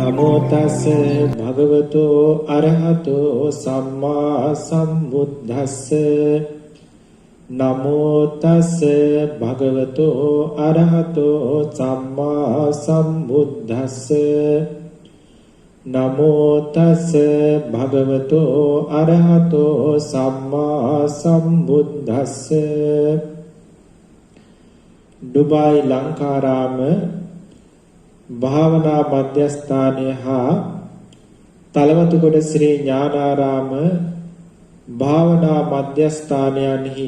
නමෝ තස් භගවතෝ අරහතෝ සම්මා සම්බුද්දස්ස නමෝ තස් භගවතෝ අරහතෝ සම්මා සම්බුද්දස්ස නමෝ තස් භගවතෝ අරහතෝ සම්මා සම්බුද්දස්ස ඩුබායි ලංකාරාම භාවනා මධ්‍යස්ථානය හා තලවතුගොඩ ශ්‍රී ඥානාරාම භාවනා මධ්‍යස්ථානයන්හි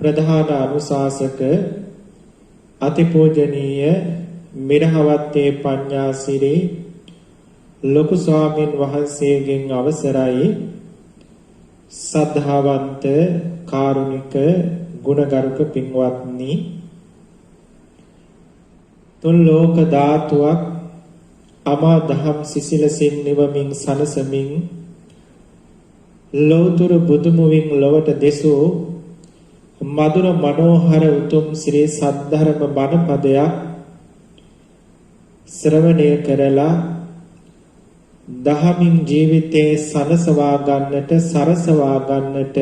ප්‍රධාන අනුශාසක අතිපූජනීය මිරහවත්තේ පඤ්ඤාසිරි ලොකු ස්වාමීන් වහන්සේගෙන් අවසරයි සද්ධාවන්ත කාරුණික ගුණගරුක පින්වත්නි තුන් ලෝක ධාතුවක් අමා දහම් සිසිලසින් නිවමින් සනසමින් ලෞතර බුදුමුවින් ලොවට දෙසූ මధుර මනෝහර උතුම් ශ්‍රී සද්ධර්ම බණපදයක් ශ්‍රවණය කරලා දහමින් ජීවිතේ සනසවා ගන්නට සරසවා ගන්නට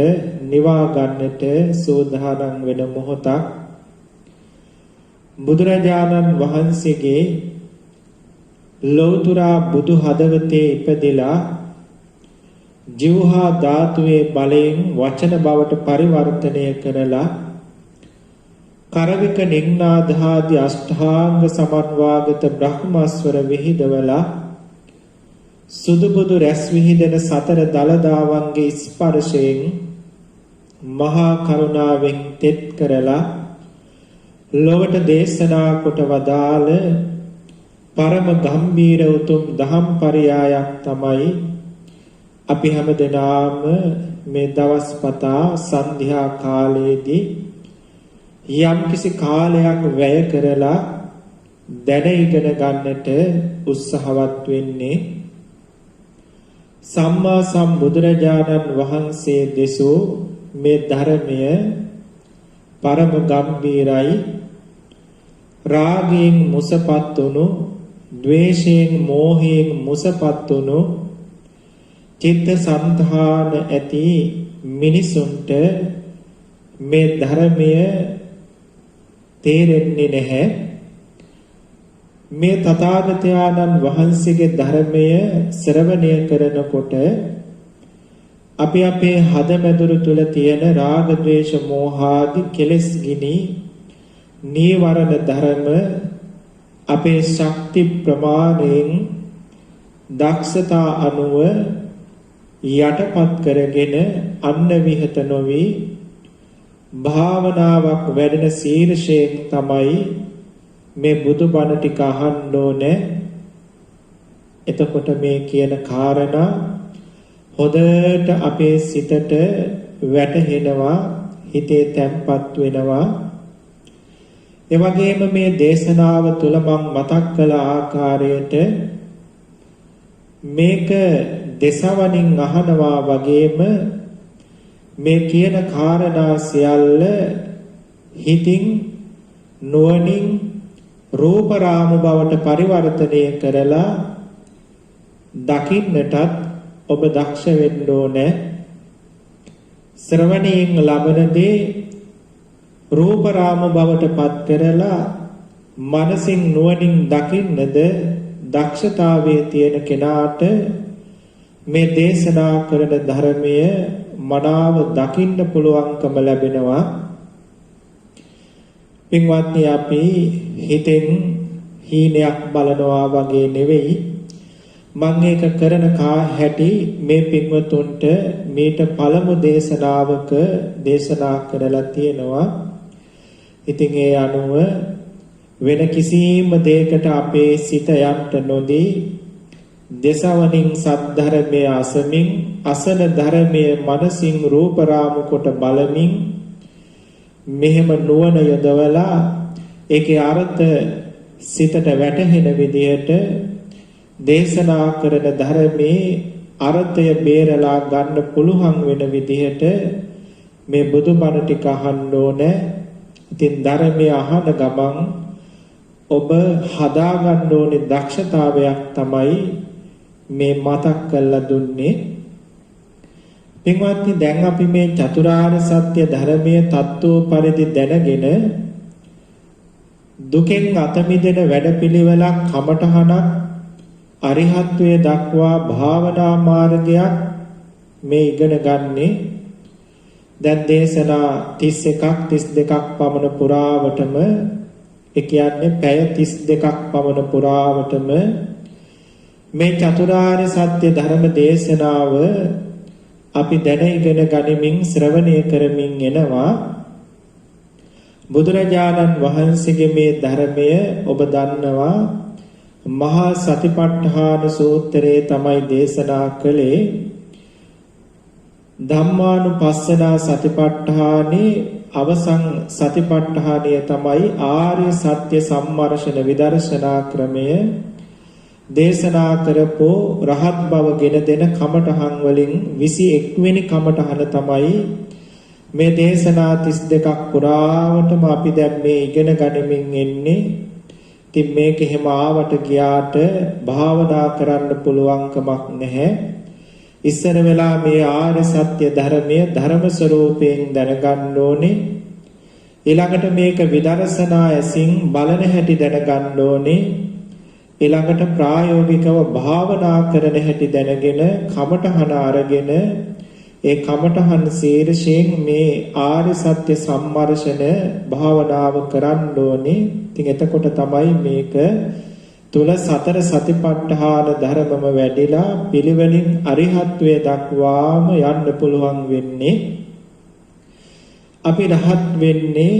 නිවා ගන්නට සෝදානම් වෙන මොහොතක් බුදුරජාණන් වහන්සේගේ ලෞතර බුදු හදවතේ ඉපදෙලා ජීවහා ධාතුවේ බලයෙන් වචන බවට පරිවර්තනය කරලා කරවික නිග්නාදාදී අෂ්ටාංග සමන්වාගත බ්‍රහ්මස්වර විහිදවලා සුදුබුදු රැස් විහිදෙන සතර දලදාවන්ගේ ස්පර්ශයෙන් මහා කරුණාවෙන් තෙත් කරලා ලොවට දේශනා කොට වදාළ පරම ගම්බීර උතුම් දහම් පරයයක් තමයි අපි හැමදෙනාම මේ දවස් පතා සන්ධ්‍යා කාලයේදී යම්කිසි කාලයක් වැය කරලා දැන ඉගෙන ගන්නට උත්සාහවත් වෙන්නේ සම්මා සම්බුදුරජාණන් වහන්සේ දෙසූ මේ ධර්මය පරම ගම්බීරයි රාගයෙන් මුසපත් වුණු ද්වේෂයෙන් මෝහයෙන් මුසපත් වුණු චිත්ත සංධාන ඇති මිනිසුන්ට මේ ධර්මය තේරෙන්නේ නැහැ මේ තථාගතයන්න් වහන්සේගේ ධර්මය ශ්‍රවණය කරනකොට අපි අපේ හදමැදුරු තුල තියෙන රාග ද්වේෂ මෝහ ආදී කෙලෙස් ගිනි නීවරණ ධර්ම අපේ ශක්ති ප්‍රමාණයෙන් දක්ෂතා අනුව යටපත් කරගෙන අන්න විහත නොවි භාවනාවක් වැඩෙන ශීර්ෂයෙන් තමයි මේ බුදුබණ ටික අහන්න ඕනේ. එතකොට මේ කියන කාරණා හොඳට අපේ සිතට වැටහෙනවා හිතේ තැම්පත් වෙනවා. ඒ වගේම මේ දේශනාව තුල මම මතක් කළ ආකාරයට මේක දසවණින් අහනවා වගේම මේ කියන කාරණා සියල්ල හිතින් නුවණින් රූප රාම බවට පරිවර්තනය කරලා දකින්නටත් ඔබ දක්ෂ වෙන්න ඕනේ. ශ්‍රවණයෙන් ලබන දේ රූප රාම බවට පත් කරලා මනසින් නුවණින් දකින්නද දක්ෂතාවයේ තියෙන කෙනාට මේ දේශනා කරන ධර්මය මනාව දකින්න පුළුවන්කම ලැබෙනවා. පින්වත්නි අපි හිතෙන් හීනයක් බලනවා වගේ නෙවෙයි මම ඒක කරන හැටි මේ පින්වතුන්ට මේට පළමු දේශනාවක දේශනා කරලා තියෙනවා. ඉතින් ඒ අනුව වෙන කිසිම දෙයකට අපේ සිත යන්න නොදී දසවණින් සද්ධර්මයේ අසමින් අසන ධර්මයේ මනසින් රූප රාමු කොට බලමින් මෙහෙම නුවණ යොදවලා ඒකේ අර්ථ සිතට වැටහෙන විදිහට දේශනා කරන ධර්මයේ අර්ථය බේරලා ගන්න පුළුවන් වෙන විදිහට මේ බුදුබණ ටික අහන්න ඕනේ. ඉතින් ධර්මයේ අහන ගමන් ඔබ හදාගන්න ඕනේ දක්ෂතාවයක් තමයි මේ මතක් කරලා දුන්නේ. පින්වත්නි, දැන් අපි මේ චතුරාර්ය සත්‍ය ධර්මයේ තත්ත්ව පරිදි දැනගෙන දුකෙන් අත මිදෙන වැඩපිළිවෙලක්, කමඨහනක්, අරිහත්ත්වයේ දක්වා භාවනා මාර්ගයක් මේ ඉගෙන ගන්නේ. දැන් දේශනා 31ක් 32ක් පමණ පුරාවටම, ඒ කියන්නේ පැය 32ක් පමණ පුරාවටම මේ චතුරාර්ය සත්‍ය ධර්ම දේශනාව අපි දැන ඉගෙන ගනිමින් ශ්‍රවණය කරමින් එනවා. බුදුරජාණන් වහන්සේගේ මේ ධර්මය ඔබ දන්නවා මහා සතිපට්ඨාන සූත්‍රයේ තමයි දේශනා කළේ. ධම්මානුපස්සනා සතිපට්ඨානේ අවසන් සතිපට්ඨානය තමයි ආර්ය සත්‍ය සම්මර්ෂණ විදර්ශනා ක්‍රමය. දේශනා කරපෝ රහත් බව ගෙන දෙන කමඨහන් වලින් 21 වෙනි කමඨහන තමයි මේ දේශනා 32ක් පුරාවටම අපි දැන් මේ ඉගෙන ගනිමින් එන්නේ. ඉතින් මේක එහෙම ආවට ගියාට භාවනා කරන්න පුළුවන් කමක් නැහැ. ඉස්සර වෙලා මේ ආර්ය සත්‍ය ධර්මයේ ධර්ම ස්වરૂපයෙන් දැනගන්න ඕනේ. ඊළඟට මේක විදර්ශනා ඇසින් බලන හැටි දැනගන්න ඕනේ. ඊළඟට ප්‍රායෝගිකව භාවනා කරන හැටි දැනගෙන කමඨහන අරගෙන ඒ කමඨහන් ශීර්ෂයෙන් මේ ආර්ය සත්‍ය සම්මර්ෂණ භාවනාව කරන්න ඕනේ. ඉතින් එතකොට තමයි මේක තුල සතර සතිපට්ඨාන ධර්මම වැඩිලා පිළිවෙලින් අරිහත්ත්වයට දක්වාම යන්න පුළුවන් වෙන්නේ. අපි රහත් වෙන්නේ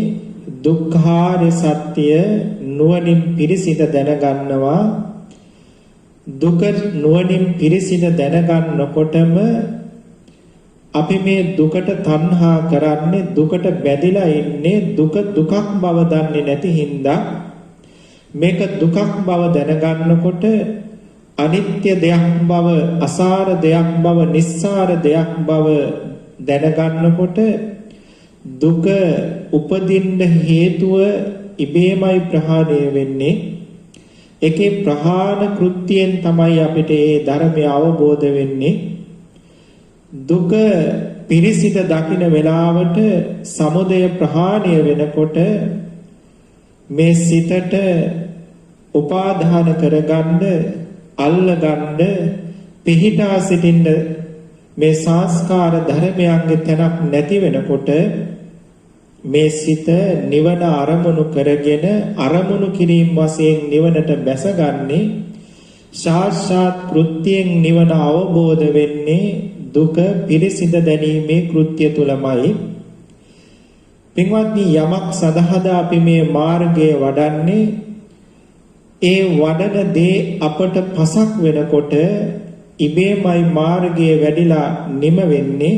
දුක්ඛාරය සත්‍ය නුවණින් පිරිසිඳ දැනගන්නවා. දුක නුවණින් පිරිසිඳ දැනගන්නකොටම අපි මේ දුකට තණ්හා කරන්නේ, දුකට බැඳිලා ඉන්නේ දුක දුකක් බව දන්නේ නැති හින්දා. මේක දුකක් බව දැනගන්නකොට අනිත්‍ය දෙයක් බව, අසාර දෙයක් බව, නිස්සාර දෙයක් බව දැනගන්නකොට දුක උපදින්න හේතුව ඉබේමයි ප්‍රහාණය වෙන්නේ. ඒකේ ප්‍රහාණ කෘත්‍යයෙන් තමයි අපිට මේ ධර්මය අවබෝධ වෙන්නේ. දුක පිරිසිඳ දකින වෙලාවට සමුදය ප්‍රහාණය වෙනකොට මේ සිතට උපාදාන කරගන්න, අල්ලගන්න, පිහිටා සිටින්න මේ සංස්කාර ධර්මයන්ගේ තැනක් නැති වෙනකොට මේ සිත නිවන අරමුණු කරගෙන අරමුණු කිරීම වශයෙන් නිවනට බැසගන්නේ. සාක්ෂාත් කෘත්‍යයෙන් නිවන අවබෝධ වෙන්නේ දුක පිරිසිඳ දැනීමේ කෘත්‍ය තුලමයි. පින්වත්නි, යමක් සදහදා අපි මේ මාර්ගයේ වඩන්නේ, ඒ වඩන දේ අපට පසක් වෙනකොට ඉබේමයි මාර්ගයේ වැඩිලා නිම වෙන්නේ.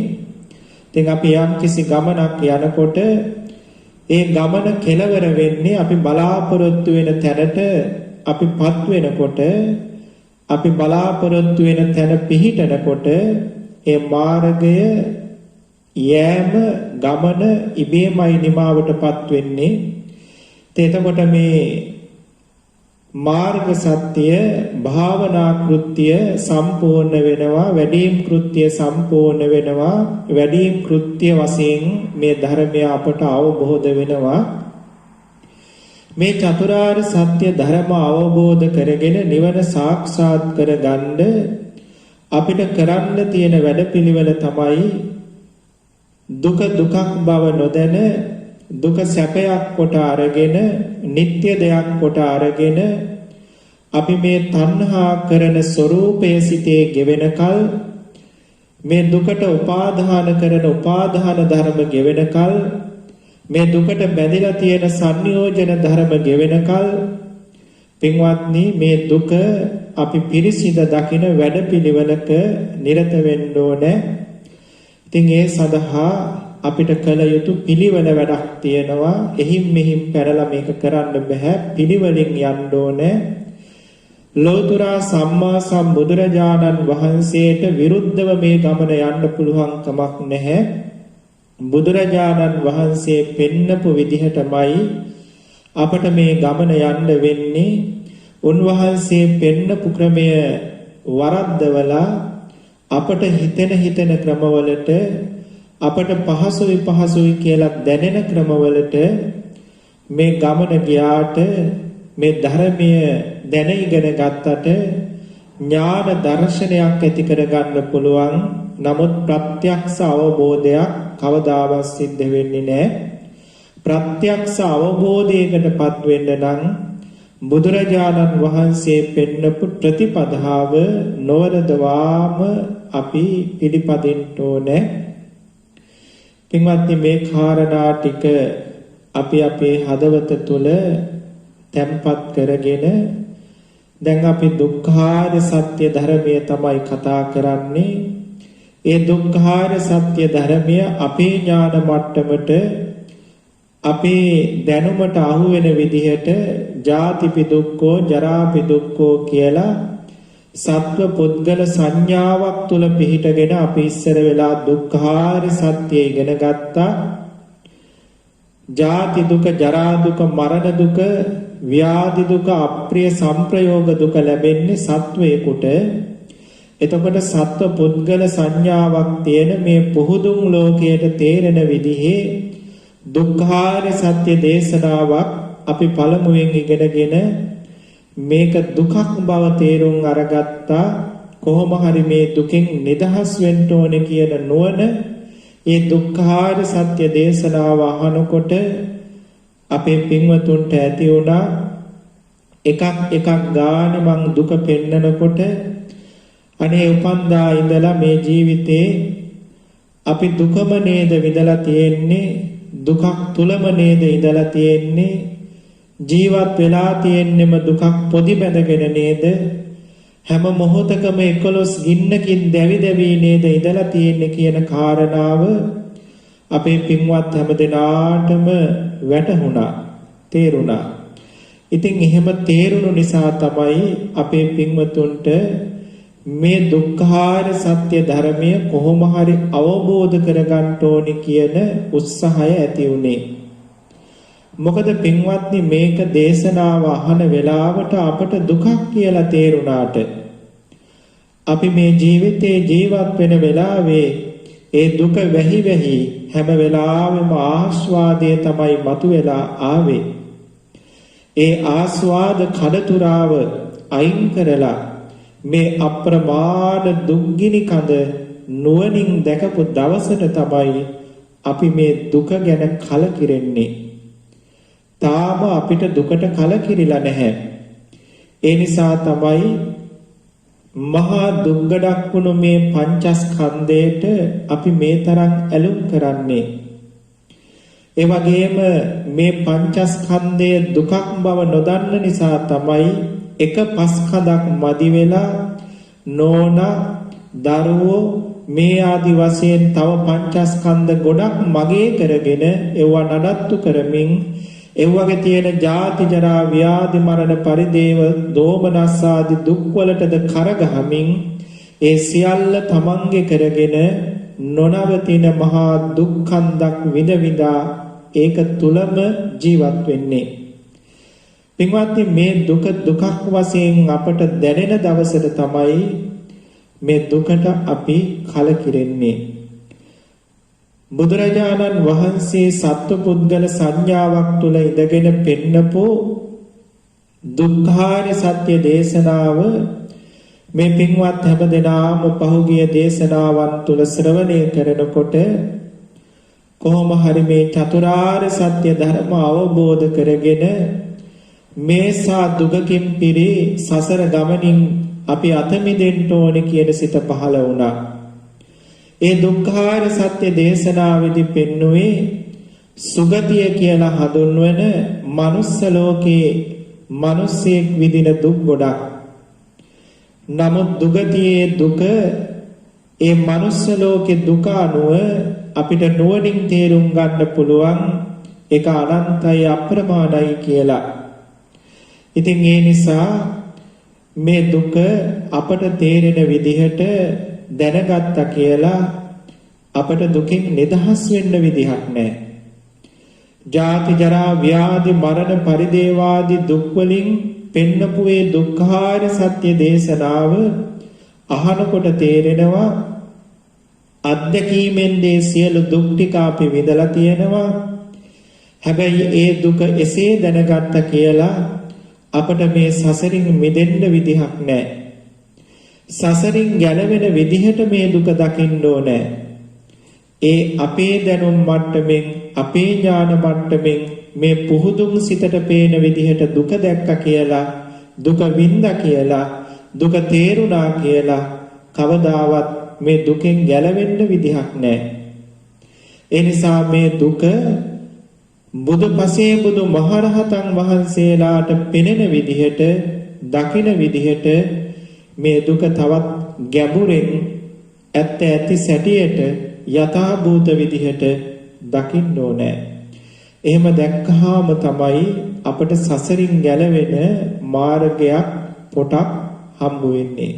ඉතින් අපි යම් කිසි ගමනක් යනකොට ඒ ගමන කෙලවර වෙන්නේ අපි බලාපොරොත්තු වෙන තැනට අපිපත් වෙනකොට, අපි බලාපොරොත්තු වෙන තැන පිහිටනකොට ඒ මාර්ගය යෑම ගමන ඉබේමයි නිමාවටපත් වෙන්නේ. එතකොට මේ මාර්ග සත්‍ය භාවනා කෘත්‍ය සම්පූර්ණ වෙනවා, වැඩිම කෘත්‍ය සම්පූර්ණ වෙනවා. වැඩිම කෘත්‍ය වශයෙන් මේ ධර්මය අපට අවබෝධ වෙනවා. මේ චතුරාර්ය සත්‍ය ධර්ම අවබෝධ කරගෙන නිවන සාක්ෂාත් කරගන්න අපිට කරන්න තියෙන වැඩපිළිවෙල තමයි දුක දුකක් බව නොදැන, දුක සැපයක් කොට අරගෙන, නিত্য දෙයක් කොට අරගෙන අපි මේ තණ්හා කරන ස්වરૂපයේ සිටේ ගෙවෙනකල්, මේ දුකට උපාදාන කරන උපාදාන ධර්ම ගෙවෙනකල්, මේ දුකට බැඳිලා තියෙන සංයෝජන ධර්ම ගෙවෙනකල්, පින්වත්නි, මේ දුක අපි පිරිසිඳ දකින වැඩපිළිවෙලක නිරත වෙන්න ඕනේ. ඉතින් ඒ සඳහා අපිට කළ යුතු පිළිවෙල වැඩක් තියෙනවා. එහිම් මෙහිම් පැනලා මේක කරන්න බෑ. පිළිවෙලින් යන්න ඕනේ. ලෝතර සම්මා සම්බුදුරජාණන් වහන්සේට විරුද්ධව මේ ගමන යන්න පුළුවන් කමක් නැහැ. බුදුරජාණන් වහන්සේ පෙන්නපු විදිහටමයි අපට මේ ගමන යන්න වෙන්නේ උන්වහන්සේ පෙන්නපු ක්‍රමය වරද්දවලා අපට හිතෙන ක්‍රමවලට අපට පහසුයි කියලා දැනෙන ක්‍රමවලට මේ ගමන ගියාට මේ ධර්මය දැන ඉගෙන ගත්තට ඥාන දර්ශනයක් ඇති කරගන්න පුළුවන්. නමුත් ප්‍රත්‍යක්ෂ අවබෝධයක් කවදාවත් සිද්ධ වෙන්නේ නැහැ. ප්‍රත්‍යක්ෂ අවබෝධයකටපත් වෙන්න නම් බුදුරජාණන් වහන්සේ පෙන්නපු ප්‍රතිපදාව නොවරදවාම අපි පිළිපදින්න ඕනේ. පින්වත්නි, මේ කාරණා ටික අපි අපේ හදවත තුළ තැම්පත් කරගෙන දැන් අපි දුක්ඛාර සත්‍ය ධර්මය තමයි කතා කරන්නේ. ඒ දුක්ඛාර සත්‍ය ධර්මය අපේ ඥාන මට්ටමට අපේ දැනුමට අහු වෙන විදිහට ජාතිපි දුක්ඛෝ ජරාපි දුක්ඛෝ කියලා සත්ව පුද්ගල සංඥාවක් තුල පිහිටගෙන අපි ඉස්සර වෙලා දුක්ඛාර සත්‍ය ඉගෙන ගත්තා. ජාති දුක, ජරා දුක, මරණ දුක, ව්‍යාධි දුක, අප්‍රිය සංප්‍රයෝග දුක ලැබෙන්නේ සත්වයකට. එතකොට සත්ව පුද්ගල සංඥාවක් තියෙන මේ පුහුදුන් ලෝකයට තේරෙන විදිහේ දුක්ඛාර සත්‍ය දේශනාවක් අපි පළමුවෙන් ඉගෙනගෙන මේක දුකක් බව තේරුම් අරගත්තා. කොහොම හරි මේ දුකෙන් නිදහස් වෙන්න ඕනේ කියන නුවණ ඒ දුක්ඛාර සත්‍ය දේශනාව අහනකොට අපේ පින්වතුන්ට ඇති වුණා. එකක් ගානේ මං දුක පෙන්නකොට අනේ උපන්දා ඉඳලා මේ ජීවිතේ අපි දුකම නේද විඳලා තියෙන්නේ, දුකක් තුලම නේද ඉඳලා තියෙන්නේ, ජීවත් වෙලා තියෙන්නෙම දුකක් පොදි බැඳගෙන නේද, හැම මොහොතකම 11 ගින්නකින් දැවි නේද ඉඳලා තියෙන්නේ කියන කාරණාව අපේ පින්වත් හැමදෙනාටම වැටහුණා, තේරුණා. ඉතින් එහෙම තේරුණු නිසා තමයි අපේ පින්වතුන්ට මේ දුක්ඛාර සත්‍ය ධර්මය කොහොම හරි අවබෝධ කරගන්න ඕනි කියන උත්සාහය ඇති උනේ. මොකද පින්වත්නි, මේක දේශනාව අහන වෙලාවට අපට දුකක් කියලා තේරුණාට අපි මේ ජීවිතේ ජීවත් වෙන වෙලාවේ ඒ දුක වැහි හැම වෙලාවෙම ආස්වාදයේ තමයි මතුවලා ආවේ. ඒ ආස්වාද කඩතුරාව අයින් කරලා මේ අප්‍රමාණ දුක්ගිනි කඳ නුවණින් දැකපු දවසට තමයි අපි මේ දුක ගැන කලකිරෙන්නේ. තාම අපිට දුකට කලකිරිලා නැහැ. ඒ නිසා තමයි මහා දුක්ගඩක් වුණු මේ පංචස්කන්ධයට අපි මේ තරම් ඇලුම් කරන්නේ. ඒ වගේම මේ පංචස්කන්ධය දුකක් බව නොදන්න නිසා තමයි එක පස්කඳක් මදි වෙලා නෝනා, දරුවෝ මේ ආදි වශයෙන් තව පංචස්කන්ධ ගොඩක් මගේ කරගෙන ඒවා නඩත්තු කරමින් එව්වගේ තියෙන ජාති ජරා ව්‍යාධි මරණ පරිදේව දෝමනස් ආදී දුක් වලටද කරගහමින් ඒ සියල්ල තමන්ගේ කරගෙන නොනවතින මහා දුක්ඛන්දක් විඳ ඒක තුලම ජීවත් වෙන්නේ. පින්වත්නි, මේ දුකක් වශයෙන් අපට දැනෙන දවසට තමයි මේ දුකට අපි කලකිරෙන්නේ. බුදුරජාණන් වහන්සේ සත්වපුද්ගල සංඥාවක් තුල ඉඳගෙන පෙන්නපු දුක්ඛාර සත්‍ය දේශනාව මේ පින්වත් හැමදෙනාම පහුගිය දේශනාවන් තුල ශ්‍රවණය කරනකොට කොහොම හරි මේ චතුරාර්ය සත්‍ය ධර්ම අවබෝධ කරගෙන මේසා දුකකින් පිරි සසර ගමනින් අපි අත මිදෙන්න ඕනේ කියන සිත පහළ වුණා. ඒ දුක්ඛාර සත්‍ය දේශනාවේදී පෙන්වුවේ සුගතිය කියලා හඳුන්වන මනුස්ස ලෝකයේ මිනිසෙක් විඳින දුක් ගොඩක්. නමුත් දුගතියේ දුක ඒ මනුස්ස ලෝකේ දුක අනුව අපිට නුවණින් තේරුම් ගන්න පුළුවන් ඒක අනන්තයි අප්‍රමාණයි කියලා. ඉතින් ඒ නිසා මේ දුක අපට තේරෙන විදිහට දැනගත්තා කියලා අපට දුකින් නිදහස් වෙන්න විදිහක් නැහැ. ජාති ජරා ව්‍යාධි මරණ පරිදේවාදී දුක් වලින් පෙන්නපු ඒ දුක්ඛාර සත්‍ය දේශනාව අහනකොට තේරෙනවා අත්දැකීමෙන් දේ සියලු දුක් ටික අපි විඳලා තියෙනවා. හැබැයි ඒ දුක එසේ දැනගත්ත කියලා අපට මේ සසරින් මිදෙන්න විදිහක් නැහැ. සසරින් ගැලවෙන විදිහට මේ දුක දකින්න ඕනේ. ඒ අපේ දැනුම් මට්ටමින් අපේ ඥාන මට්ටමින් මේ පුහුදුන් සිතට පේන විදිහට දුක දැක්ක කියලා දුක විඳා කියලා දුක තේරුණා කියලා කවදාවත් මේ දුකෙන් ගැලවෙන්න විදිහක් නැහැ. ඒ නිසා මේ දුක බුදුපසේ බුදු මහරහතන් වහන්සේලාට පෙනෙන විදිහට දකින විදිහට මේ දුක තවත් ගැඹුරින් ඇත්ත ඇති සැටියට යථා භූත විදිහට දකින්න ඕනේ. එහෙම දැක්කහම තමයි අපට සසරින් ගැලවෙන මාර්ගයක් පොටක් හම්බ වෙන්නේ.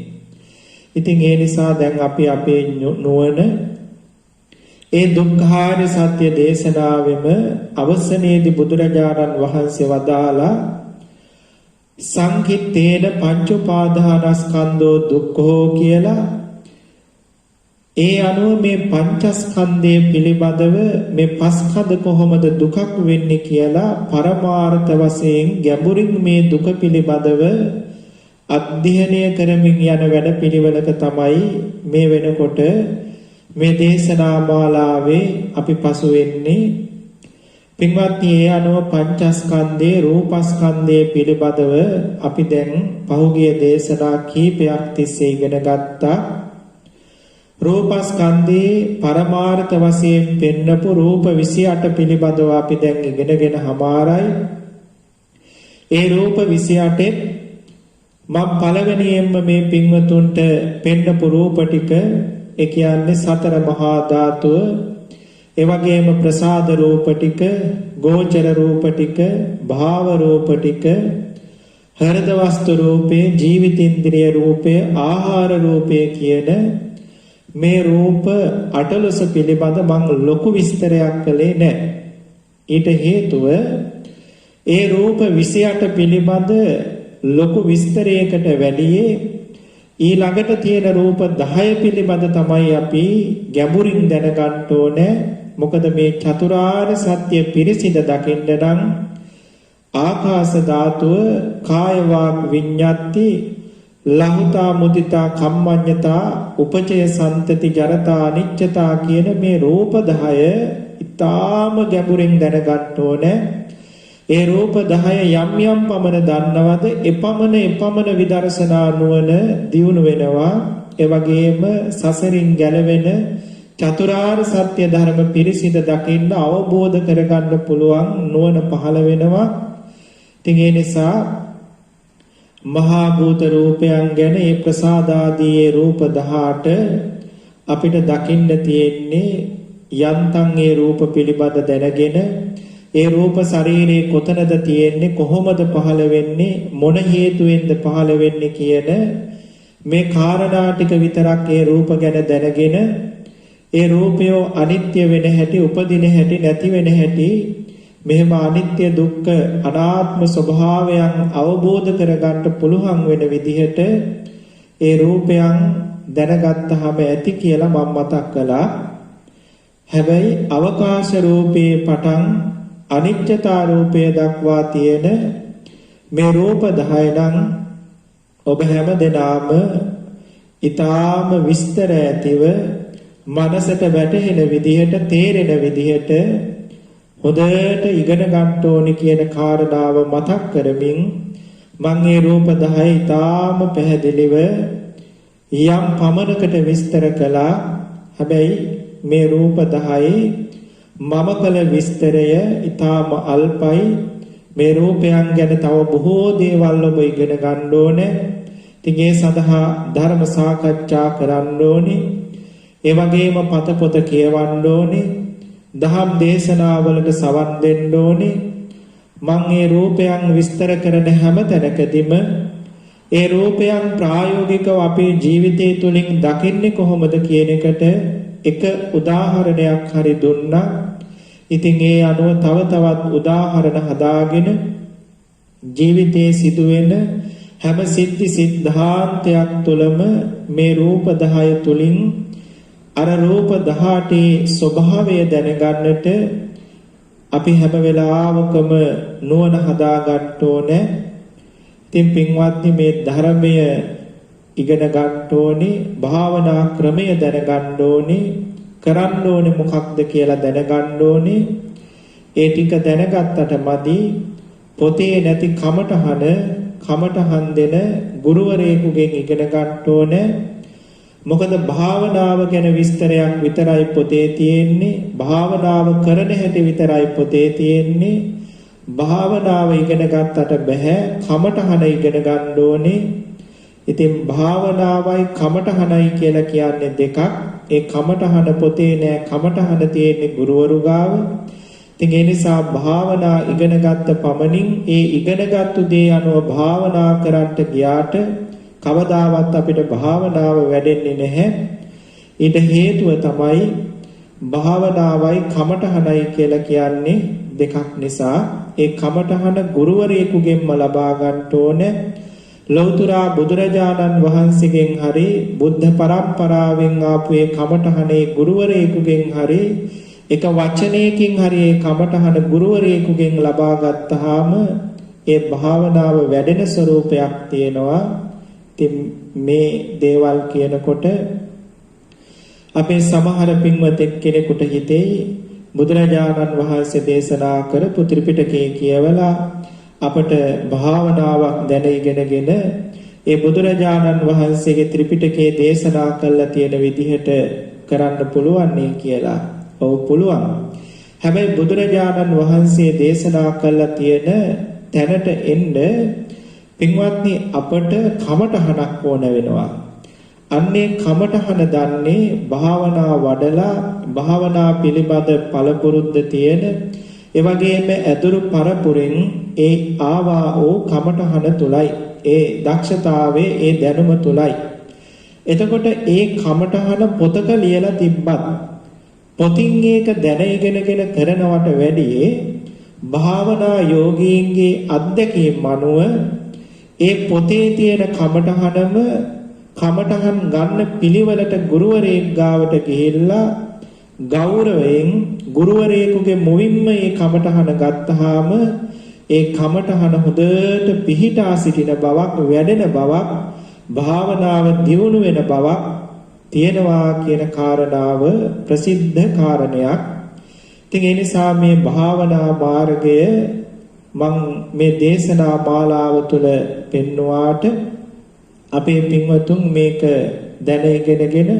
ඉතින් ඒ නිසා දැන් අපි අපේ නුවණ ඒ දුක්ඛාර සත්‍ය දේශනාවෙම අවසනයේදී බුදුරජාණන් වහන්සේ වදාලා සංකිට්ඨේන පංච උපාදානස්කන්ධෝ දුක්ඛෝ කියලා ඒ අනුව මේ පංචස්කන්ධය පිළිබඳව මේ පස්කඳ කොහොමද දුකක් වෙන්නේ කියලා පරමාර්ථ වශයෙන් ගැඹුරින් මේ දුක පිළිබඳව අධ්‍යයනය කරමින් යන වැඩපිළිවෙලක තමයි මේ වෙනකොට මේ දේශනා මාලාවේ අපි පසු වෙන්නේ. පින්වත්නි, ඒ අනුව පංචස්කන්ධේ රූපස්කන්ධයේ පිළිබඳව අපි දැන් පහුගිය දේශනා කීපයක් තිස්සේ ඉගෙන ගත්තා. රූපස්කන්ධේ පරමාර්ථ වශයෙන් පෙන්නපු රූප 28 පිළිබඳව අපි දැන් ඉගෙනගෙන හමාරයි. ඒ රූප 28 මම පළවෙනියෙන්ම මේ පින්වතුන්ට පෙන්නපු රූප ටික ඒ කියන්නේ සතර මහා ධාතුව, ඒ වගේම ප්‍රසාද රූප ටික, ගෝචර රූප ටික, භාව රූප ටික, හෘද වස්තු රූපේ, ජීවිතේන්ද්‍රිය රූපේ, ආහාර රූපේ කියන මේ රූප 18 පිළිබඳ මම ලොකු විස්තරයක් කළේ නැහැ. ඊට හේතුව ඒ රූප 28 පිළිබඳ ලොකු විස්තරයකට වැඩියේ ඊළඟට තියෙන රූප 10 පිළිබඳ තමයි අපි ගැඹුරින් දැනගන්න ඕනේ. මොකද මේ චතුරාර්ය සත්‍ය පිරිසිඳ දකින්න නම් ආකාශ ධාතුව, කාය වාග් විඤ්ඤාති, ලහුතා මුදිතා කම්මඤ්ඤතා, උපචය සම්තති ජරතා අනිච්චතා කියන මේ රූප 10 ඊටාම ගැඹුරින් දැනගන්න ඕනේ. ඒ රූප 10 යම් යම් පමණ දන්නවද එපමණ විදර්ශනා නුවණ දියුණු වෙනවා. ඒ වගේම සසරින් ගැලවෙන චතුරාර්ය සත්‍ය ධර්ම පිරිසිඳ දකින්න අවබෝධ කරගන්න පුළුවන් නුවණ පහළ වෙනවා. ඉතින් ඒ නිසා මහා භූත රූපයන් ගැන ඒ ප්‍රසාදාදී රූප 18 අපිට දකින්න තියෙන්නේ යන්තම් ඒ රූප පිළිබඳ දැනගෙන ඒ රූප ශරීරයේ කොතනද තියෙන්නේ, කොහොමද පහළ වෙන්නේ, මොන හේතුවෙන්ද පහළ වෙන්නේ කියන මේ කාරණා ටික විතරක් ඒ රූප ගැන දැනගෙන ඒ රූපය අනිත්‍ය වෙන හැටි, උපදින හැටි, නැති වෙන හැටි, මෙහෙම අනිත්‍ය දුක්ඛ අනාත්ම ස්වභාවයන් අවබෝධ කරගන්න පුළුවන් වෙන විදිහට ඒ රූපයන් දැනගත්තාම ඇති කියලා මම මතක් කළා. හැබැයි අවකාශ රූපේ පටන් අනිත්‍යතා රූපය දක්වා තියෙන මේ රූප 10 නම් ඔබ හැම දෙනාම ඊටාම විස්තර ඇතිව මනසට වැටහෙන විදිහට, තේරෙන විදිහට හොඳට ඉගෙන ගන්න ඕනි කියන කාරණාව මතක් කරමින් මම මේ රූප 10 ඊටාම පැහැදිලිව යම් පමණකට විස්තර කළා. හැබැයි මේ රූප 10 මම කළ විස්තරය ඊටාම අල්පයි. මේ රූපයන් ගැන තව බොහෝ දේවල් ඔබ ඉගෙන ගන්න ඕනේ. ඉතින් ඒ සඳහා ධර්ම සාකච්ඡා කරන්න ඕනේ. ඒ වගේම පත කියවන්න ඕනේ. දහම් දේශනාවලට සවන් දෙන්න ඕනේ. මම මේ රූපයන් විස්තර කරන හැම තැනකදීම ඒ රූපයන් ප්‍රායෝගිකව අපේ ජීවිතය තුළින් දකින්නේ කොහොමද කියන එකට එක උදාහරණයක් හරි දුන්නා. ඉතින් ඒ අනුව තව තවත් උදාහරණ හදාගෙන ජීවිතයේ සිදුවෙන හැම සිද්ධි සිද්ධාන්තයක් තුළම මේ රූප 10 තුලින් අර රූප 18 ස්වභාවය දැනගන්නට අපි හැම වෙලාවකම නුවණ හදා ගන්න ඕනේ. ඉතින් පින්වත්නි මේ ධර්මය ඉගෙන ගන්න ඕනේ, භාවනා ක්‍රමය දැනගන්න ඕනේ, කරන්න ඕනේ මොකක්ද කියලා දැනගන්න ඕනේ. ඒ ටික දැනගත්තට මදි. පොතේ නැති කමටහන් දෙන ගුරුවරයෙකුගෙන් ඉගෙන ගන්න ඕනේ. මොකද භාවනාව ගැන විස්තරයක් විතරයි පොතේ තියෙන්නේ. භාවනාව කරන හැටි විතරයි පොතේ තියෙන්නේ. භාවනාව ඉගෙන ගත්තට බෑ, කමටහන ඉගෙන ගන්න ඕනේ. ඉතින් භාවනාවයි කමටහනයි කියලා කියන්නේ දෙකක්. ඒ කමටහන පොතේ නෑ, කමටහන තියෙන්නේ ගුරුවරු ගාව. ඉතින් ඒ නිසා භාවනා ඉගෙන ගත්ත පමණින් ඒ ඉගෙනගත්තු දේ අනුව භාවනා කරන්නට ගියාට කවදාවත් අපිට භාවනාව වැඩෙන්නේ නැහැ. ඊට හේතුව තමයි භාවනාවයි කමටහනයි කියලා කියන්නේ දෙකක් නිසා. ඒ කමටහන ගුරුවරයෙකුගෙන්ම ලබා ගන්න ඕනේ. ලෞතර බුදුරජාණන් වහන්සේගෙන් හරි බුද්ධ පරම්පරාවෙන් ආපු ඒ කමටහනේ ගුරුවරයෙකුගෙන් හරි එක වචනයකින් හරි ඒ කමටහන ගුරුවරයෙකුගෙන් ලබා ගත්තාම ඒ භාවනාව වැඩෙන ස්වરૂපයක් තියෙනවා. ඉතින් මේ දේවල් කියනකොට අපේ සමහර පින්වතෙක් කෙනෙකුට හිතේ බුදුරජාණන් වහන්සේ දේශනා කරපු ත්‍රිපිටකය කියවලා අපට භාවනාවක් දැන ඉගෙනගෙන ඒ බුදුරජාණන් වහන්සේගේ ත්‍රිපිටකයේ දේශනා කළා තියෙන විදිහට කරන්න පුළුවන් නේ කියලා. ඔව් පුළුවන්. හැබැයි බුදුරජාණන් වහන්සේ දේශනා කළා තියෙන තැනට එන්න පින්වත්නි අපට කමටහනක් ඕන වෙනවා. අන්නේ කමටහන දන්නේ භාවනා වඩලා භාවනා පිළිබඳ පළපුරුද්ද තියෙන ඒ වගේම ඇදුරු පරපුරෙන් ඒ ආවා වූ කමටහන තුලයි ඒ දක්ෂතාවයේ ඒ දැනුම තුලයි. එතකොට ඒ කමටහන පොතක ලියලා තිබ්බත් පොතින් ඒක දැන ඉගෙනගෙන කරනවට වැඩිය භාවනා යෝගීන්ගේ අත්දැකීම් අනුව ඒ පොතේ තියෙන කමටහන් ගන්න පිළිවෙලට ගුරුවරයෙක් ගාවට ගිහිල්ලා ගෞරවයෙන් ගුරුවරයෙකුගේ මුවින්ම මේ කමටහන ගත්තාම ඒ කමටහන හොඳට පිහිටා සිටින බවක්, වැඩෙන බවක්, භාවනාව දියුණු වෙන බවක් තියෙනවා කියන කාරණාව ප්‍රසිද්ධ කාරණයක්. ඉතින් ඒ නිසා මේ භාවනා මාර්ගය මම මේ දේශනා මාලාව තුළ පෙන්වුවාට අපේ පින්වතුන් මේක දැන ඉගෙනගෙන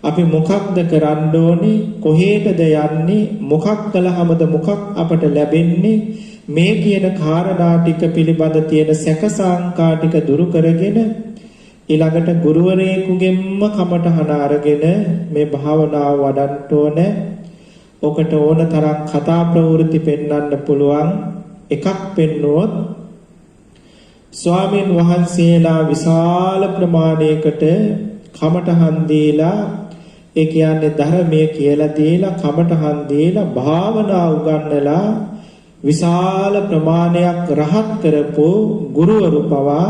අපි මොකක්ද කරන්න ඕනේ, කොහේටද යන්නේ, මොකක් කළාමද මොකක් අපට ලැබෙන්නේ, මේ කියන කාරණා ටික පිළිබඳ තියෙන සැක සංකා ටික දුරු කරගෙන ඊළඟට ගුරුවරයෙකුගෙන්ම කමටහන අරගෙන මේ භාවනාව වඩන්න ඕනේ. ඔකට ඕන තරම් කතා ප්‍රවෘත්ති පෙන්වන්න පුළුවන්. එකක් පෙන්වුවොත් ස්වාමීන් වහන්සේලා විශාල ප්‍රමාණයකට කමටහන් දීලා ඒ කියන්නේ ධර්මයේ කියලා දීලා කමටහන් දීලා භාවනා උගන්වලා විශාල ප්‍රමාණයක් රහත් කරපු ගුරුවරු පවා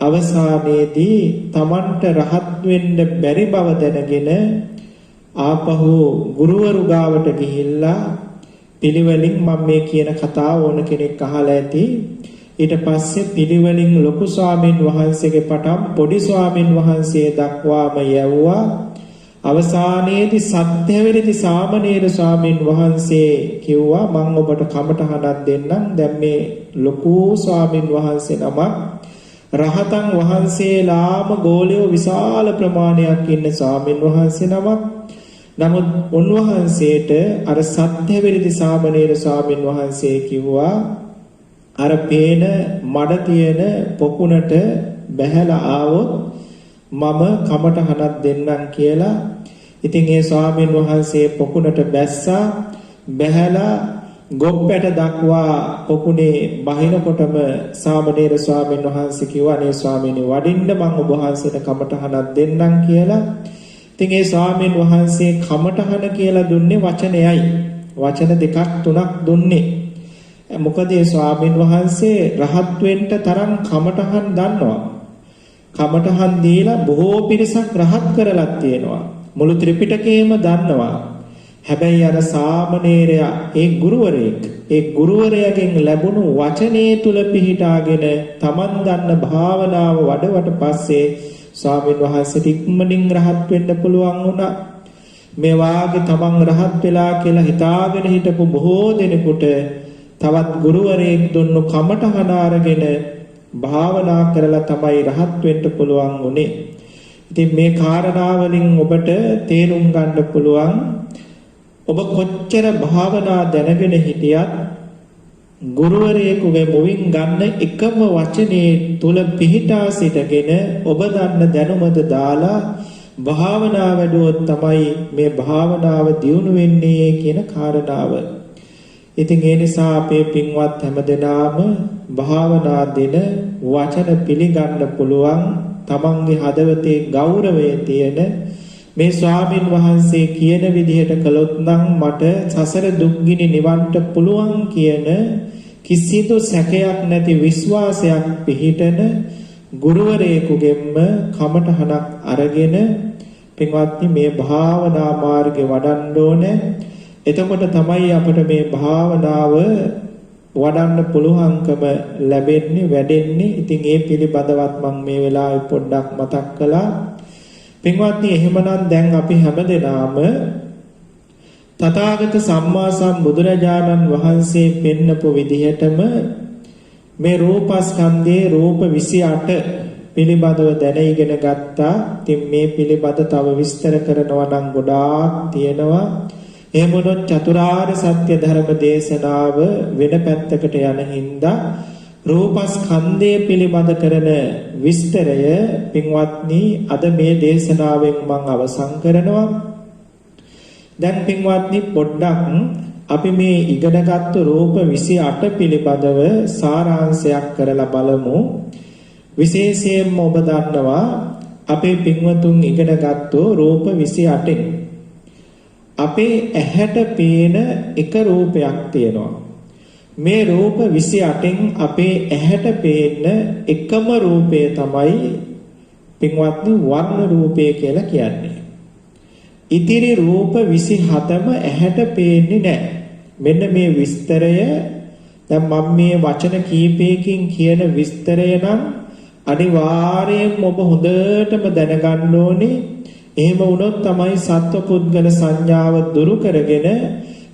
අවසානයේදී Tamanට රහත් වෙන්න බැරි බව දැනගෙන ආපහු ගුරුවරු ගාවට ගිහිල්ලා පිළිවෙලින් මම මේ කියන කතාව ඕන කෙනෙක් අහලා ඇති. ඊට පස්සේ පිළිවෙලින් ලොකු ස්වාමීන් වහන්සේගේ පටන් පොඩි ස්වාමීන් වහන්සේ දක්වාම යවුවා. අවසානයේදී සත්‍යවේදී සාමණේර ස්වාමීන් වහන්සේ කිව්වා මම ඔබට කමටහනක් දෙන්නම්. දැන් මේ ලොකු ස්වාමීන් වහන්සේ නමක් රහතන් වහන්සේලාම ගෝලියෝ විශාල ප්‍රමාණයක් ඉන්න ස්වාමීන් වහන්සේ නමක්. නමුත් උන්වහන්සේට අර සත්‍යවේදී සාමණේර ස්වාමීන් වහන්සේ කිව්වා අර පේන මඩ තියෙන පොකුණට බැහැලා ආවොත් මම කමටහනක් දෙන්නම් කියලා. ඉතින් ඒ ස්වාමීන් වහන්සේ පොකුණට බැස්සා. බැහැලා ගොප්පැට දක්වා පොකුණේ බහිනකොටම සාමණේර ස්වාමීන් වහන්සේ කිව්වා අනේ ස්වාමීනි වඩින්න මම ඔබ වහන්සේට කමටහනක් දෙන්නම් කියලා. ඉතින් ඒ ස්වාමීන් වහන්සේ කමටහන කියලා දුන්නේ වචනයයි. වචන දෙකක් තුනක් දුන්නේ. මොකද ඒ ස්වාමීන් වහන්සේ රහත් වෙන්න තරම් කමඨහන් දන්නවා. කමඨහන් දීලා බොහෝ පිරිසක් රහත් කරලා තියෙනවා. මුළු ත්‍රිපිටකයම දන්නවා. හැබැයි අර සාමණේරයා ඒ ගුරුවරයාගෙන් ලැබුණු වචනේ තුල පිහිටාගෙන තමන් දන්න භාවනාව වඩවට පස්සේ ස්වාමීන් වහන්සේට ඉක්මනින් රහත් වෙන්න පුළුවන් වුණා. මේ වාගේ තමන් රහත් වෙලා කියලා හිතාගෙන හිටපු බොහෝ දෙනෙකුට තවත් ගුරුවරයෙක් දුන්නු කමඨහන අරගෙන භාවනා කරලා තමයි රහත් වෙන්න පුළුවන් උනේ. ඉතින් මේ කාරණාවලින් ඔබට තේරුම් ගන්න පුළුවන් ඔබ කොච්චර භාවනා දැනගෙන හිටියත් ගුරුවරයෙකුගේ මුවින් ගන්න එකම වචනේ තුල පිහිටා සිටගෙන ඔබ දන්න දැනුමද දාලා භාවනා වැඩුවොත් තමයි මේ භාවනාව දියුණු වෙන්නේ කියන කාරණාව. ඉතින් ඒ නිසා අපේ පින්වත් හැමදෙනාම භාවනා දෙන වචන පිළිගන්න පුළුවන් තමන්ගේ හදවතේ ගෞරවය තියෙන මේ ස්වාමින් වහන්සේ කියන විදිහට කළොත් නම් මට සසර දුක්ගිනි නිවන්න පුළුවන් කියන කිසිදු සැකයක් නැති විශ්වාසයක් පිහිටන ගුරුවරයෙකුගෙන්ම කමඨහනක් අරගෙන පින්වත්නි මේ භාවනා මාර්ගේ වඩන්න ඕනේ. එතකොට තමයි අපිට මේ භාවනාව වඩන්න පුළුවන්කම ලැබෙන්නේ වැඩෙන්නේ. ඉතින් ඒ පිළිබඳවත් මම මේ වෙලාවේ පොඩ්ඩක් මතක් කළා. පින්වත්නි එහෙමනම් දැන් අපි හැමදෙනාම තථාගත සම්මා සම්බුදුරජාණන් වහන්සේ පෙන්නපු විදිහටම මේ රූපස්කන්ධයේ රූප 28 පිළිබඳව දැන ඉගෙන ගත්තා. ඉතින් මේ පිළිබඳ තව විස්තර කරනවා නම් ගොඩාක් තියෙනවා. එහෙම වුණොත් චතුරාර්ය සත්‍ය ධර්ම දේශනාව වෙන පැත්තකට යන හින්දා රූපස්කන්ධය පිළිබඳ කරන විස්තරය පින්වත්නි අද මේ දේශනාවෙන් මම අවසන් කරනවා. දැන් පින්වත්නි පොඩ්ඩක් අපි මේ ඉගෙනගත්තු රූප 28 පිළිබඳව සාරාංශයක් කරලා බලමු. විශේෂයෙන්ම ඔබ දන්නවා අපේ පින්වතුන් ඉගෙනගත්තු රූප 28න් අපේ ඇහැට පේන එක රූපයක් තියෙනවා. මේ රූප 28න් අපේ ඇහැට පේන එකම රූපය තමයි පින්වත්නි වර්ණ රූපය කියලා කියන්නේ. ඉතිරි රූප 27ම ඇහැට පේන්නේ නැහැ. මෙන්න මේ විස්තරය දැන් මම මේ වචන කීපයකින් කියන විස්තරය නම් අනිවාර්යයෙන්ම ඔබ හොඳටම දැනගන්න ඕනේ. එහෙම වුණොත් තමයි සත්වපුද්ගල සංඥාව දුරු කරගෙන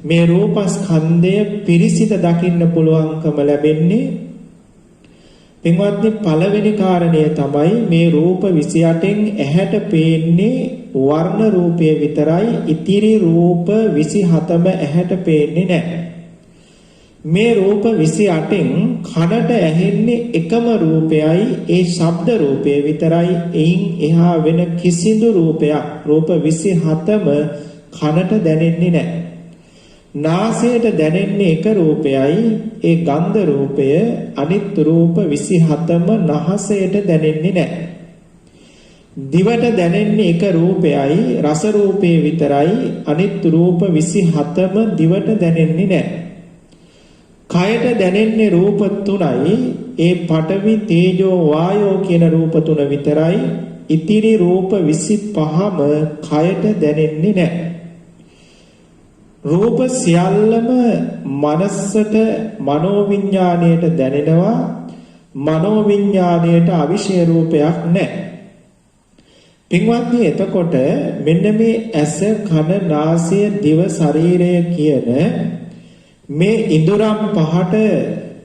මේ රූපස්කන්ධය පිරිසිත දකින්න පුළුවන්කම ලැබෙන්නේ. පින්වත්නි පළවෙනි කාරණය තමයි මේ රූප 28න් ඇහැට පේන්නේ වර්ණ රූපය විතරයි. ඉතිරි රූප 27ම ඇහැට පේන්නේ නැහැ. මේ රූප 28න් කනට ඇහෙන්නේ එකම රූපයයි, ඒ ශබ්ද රූපය විතරයි. එයින් එහා වෙන කිසිදු රූපයක් රූප 27ම කනට දැනෙන්නේ නැහැ. නාසයට දැනෙන්නේ එක රූපයයි, ඒ ගන්ධ රූපය. අනිත් රූප 27ම නාසයට දැනෙන්නේ නැහැ. දිවට දැනෙන්නේ එක රූපයයි, රස රූපය විතරයි. අනිත් රූප 27ම දිවට දැනෙන්නේ නැහැ. කයට දැනෙන්නේ රූප තුනයි, ඒ පඨවි තේජෝ වායෝ කියන රූප තුන විතරයි. ඉතිරි රූප 25ම කයට දැනෙන්නේ නැහැ. රූප සියල්ලම මනසට මනෝවිඤ්ඤාණයට දැනෙනවා. මනෝවිඤ්ඤාණයට අවිෂය රූපයක් නැහැ. පින්වත්නි එතකොට මෙන්න මේ ඇස කන නාසය දිව ශරීරය කියන මේ ඉඳුරම් පහට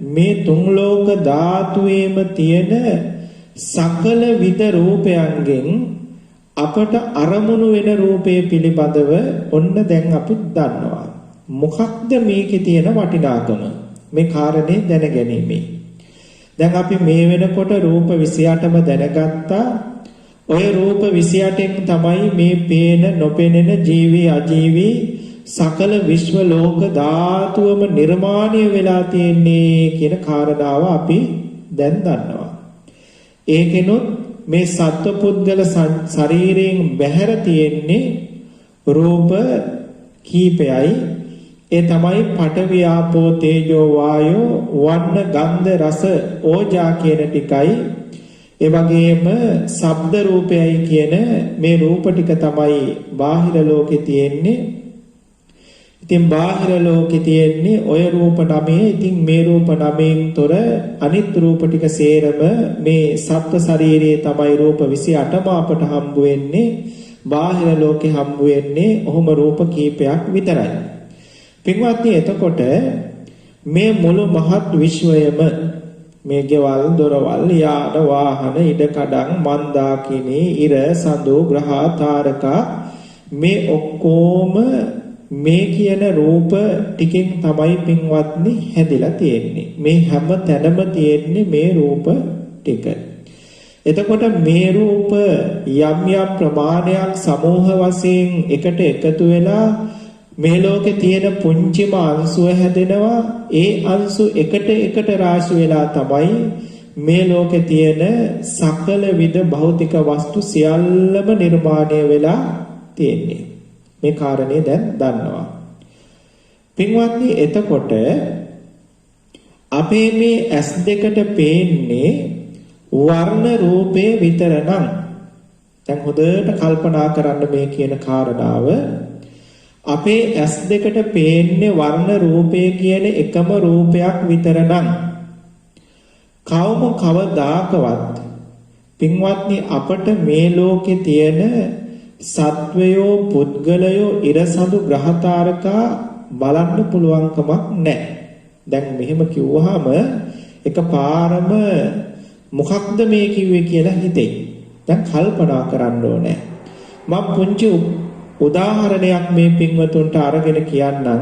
මේ තුන් ලෝක ධාතුවේම තියෙන සකල විද රූපයන්ගෙන් අපට අරමුණු වෙන රූපය පිළිබඳව ඔන්න දැන් අපි දන්නවා. මොකක්ද මේකේ තියෙන වටිනාකම? මේ කාරණේ දැනගැනීමේ. දැන් අපි මේ වෙනකොට රූප 28ම දැනගත්තා. ඔය රූප 28න් තමයි මේ පේන නොපෙනෙන ජීවි අජීවි සකල විශ්ව ලෝක ධාතුවම නිර්මාණය වෙලා තියෙන්නේ කියන කාරණාව අපි දැන් දන්නවා. ඒකෙනොත් මේ සත්වපුද්ගල ශරීරයෙන් බැහැර තියෙන්නේ රූප කීපයයි. ඒ තමයි පඨවි ආපෝ තේජෝ වායෝ වන්න ගන්ධ රස ඕජා කියන ටිකයි. ඒ වගේම ශබ්ද රූපයයි කියන මේ රූප ටික තමයි බාහිර ලෝකේ තියෙන්නේ. ඉතින් බාහිර ලෝකේ තියෙන්නේ ඔය රූප 9. ඉතින් මේ රූප 9න් තොර අනිත් රූප ටික සේරම මේ සත්ත්ව ශරීරයේ තමයි රූප 28ම අපට හම්බ වෙන්නේ. බාහිර ලෝකේ හම්බ වෙන්නේ ඔහොම රූප කීපයක් විතරයි. පින්වත්නි, එතකොට මේ මුළු මහත් විශ්වයම මේ ගෙවල් දොරවල් යාන වාහන ඉඩකඩම් මන්දාකිණි ඉර සඳු ග්‍රහ තාරකා මේ ඔක්කොම මේ කියන රූප ටිකෙන් තමයි පින්වත්නි හැදිලා තියෙන්නේ. මේ හැම තැනම තියෙන්නේ මේ රූප ටික. එතකොට මේ රූප යම් යම් ප්‍රමාණයක් සමූහ වශයෙන් එකට එකතු වෙලා මේ ලෝකේ තියෙන පුංචිම අංශුව හැදෙනවා. ඒ අංශු එකට රාශි වෙලා තමයි මේ ලෝකේ තියෙන සකල විද භෞතික වස්තු සියල්ලම නිර්මාණය වෙලා තියෙන්නේ. මේ කාරණේ දැන් දන්නවා. පින්වත්නි, එතකොට අපේ මේ ඇස් දෙකට පේන්නේ වර්ණ රූපේ විතරනම්. දැන් හොඳට කල්පනා කරන්න මේ කියන කාරණාව. අපේ ඇස් දෙකට පේන්නේ වර්ණ රූපය කියන එකම රූපයක් විතරනම් කවදාකවත් පින්වත්නි අපට මේ ලෝකේ තියෙන සත්වයෝ පුද්ගලයෝ ඉරසඳු ග්‍රහතාරකා බලන්න පුළුවන් කමක් නැහැ. දැන් මෙහෙම කිව්වහම එකපාරම මොකක්ද මේ කිව්වේ කියලා හිතෙයි. දැන් කල්පනා කරන්න ඕනේ. මම පුංචි උදාහරණයක් මේ පින්වතුන්ට අරගෙන කියන්නම්.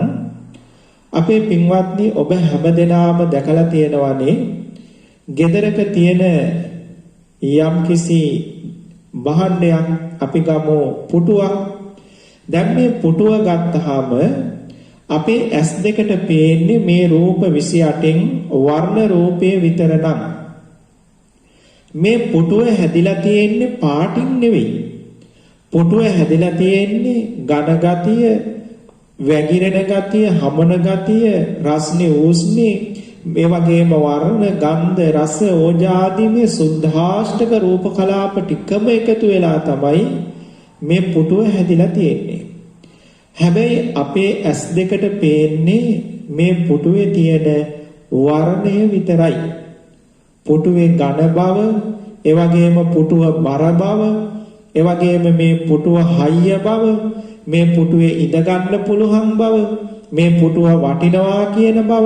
අපේ පින්වත්නි, ඔබ හැමදෙනාම දැකලා තියෙනවානේ ගෙදරක තියෙන යම්කිසි භාණ්ඩයක් අපි ගමු පුටුවක්. දැන් මේ පුටුව ගත්තාම අපේ ඇස් දෙකට පේන්නේ මේ රූප 28න් වර්ණ රූපය විතරනම් මේ පුටුව හැදිලා තියෙන්නේ පාටින් නෙවෙයි. පුටුව හැදිලා තියෙන්නේ ඝන ගතිය, වැగిරෙන ගතිය, හමන ගතිය, රස්නේ ඌස්නේ, මේ වගේම වර්ණ, ගන්ධ, රස, ඕජා ආදී මේ සුද්ධාෂ්ටක රූප කලාප ටිකම එකතු වෙලා තමයි මේ පුටුව හැදිලා තියෙන්නේ. හැබැයි අපේ ඇස් දෙකට පේන්නේ මේ පුටුවේ තියෙන වර්ණය විතරයි. පුටුවේ ඝන බව, ඒ වගේම පුටුව බර බව, ඒ වගේම මේ පුටුව හයිය බව, මේ පුටුවේ ඉඳ ගන්න පුළුවන් බව, මේ පුටුව වටිනවා කියන බව,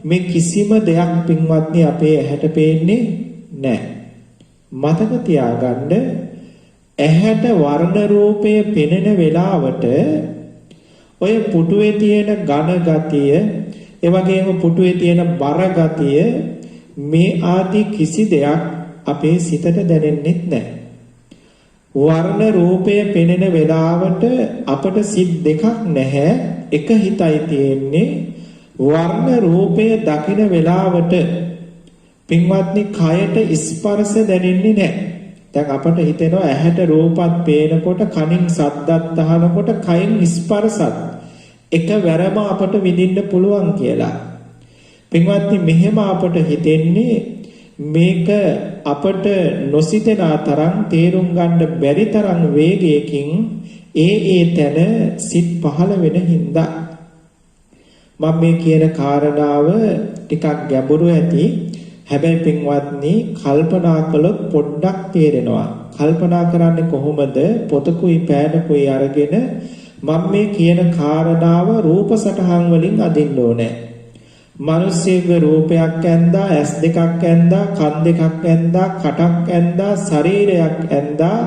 මේ කිසිම දෙයක් පින්වත්නි අපේ ඇහැට පේන්නේ නැහැ. මතක තියාගන්න, ඇහැට වර්ණ රූපයේ පෙනෙන වෙලාවට ඔය පුටුවේ තියෙන ඝන ගතිය, ඒ වගේම පුටුවේ තියෙන බර ගතිය, මේ ආදී කිසි දෙයක් අපේ සිතට දැනෙන්නේ නැහැ. වර්ණ රූපය පෙනෙන වෙලාවට අපට සිත් දෙකක් නැහැ, එක හිතයි තියෙන්නේ. වර්ණ රූපය දකින වෙලාවට පින්වත්නි කයට ස්පර්ශ දැනෙන්නේ නැහැ. දැන් අපට හිතෙනවා ඇහැට රූපත් පේනකොට, කනින් ශබ්දත් අහනකොට, කයින් ස්පර්ශත් එකවරම අපට විඳින්න පුළුවන් කියලා. පින්වත්නි මෙහෙම අපට හිතෙන්නේ මේක අපට නොසිතන තරම්, තේරුම් ගන්න බැරි තරම් වේගයකින් ඒ තැන සිත් පහළ වෙන හින්දා. මම මේ කියන කාරණාව ටිකක් ගැඹුරු ඇති. හැබැයි පින්වත්නි කල්පනා කළොත් පොඩ්ඩක් තේරෙනවා. කල්පනා කරන්නේ කොහොමද? පොතකුයි පෑනකුයි අරගෙන මම මේ කියන කාරණාව රූප සටහන් වලින් අදින්න ඕනේ. මිනිස්සෙගේ රූපයක් ඇඳා, ඇස් දෙකක් ඇඳා, කන් දෙකක් ඇඳා, කටක් ඇඳා, ශරීරයක් ඇඳා,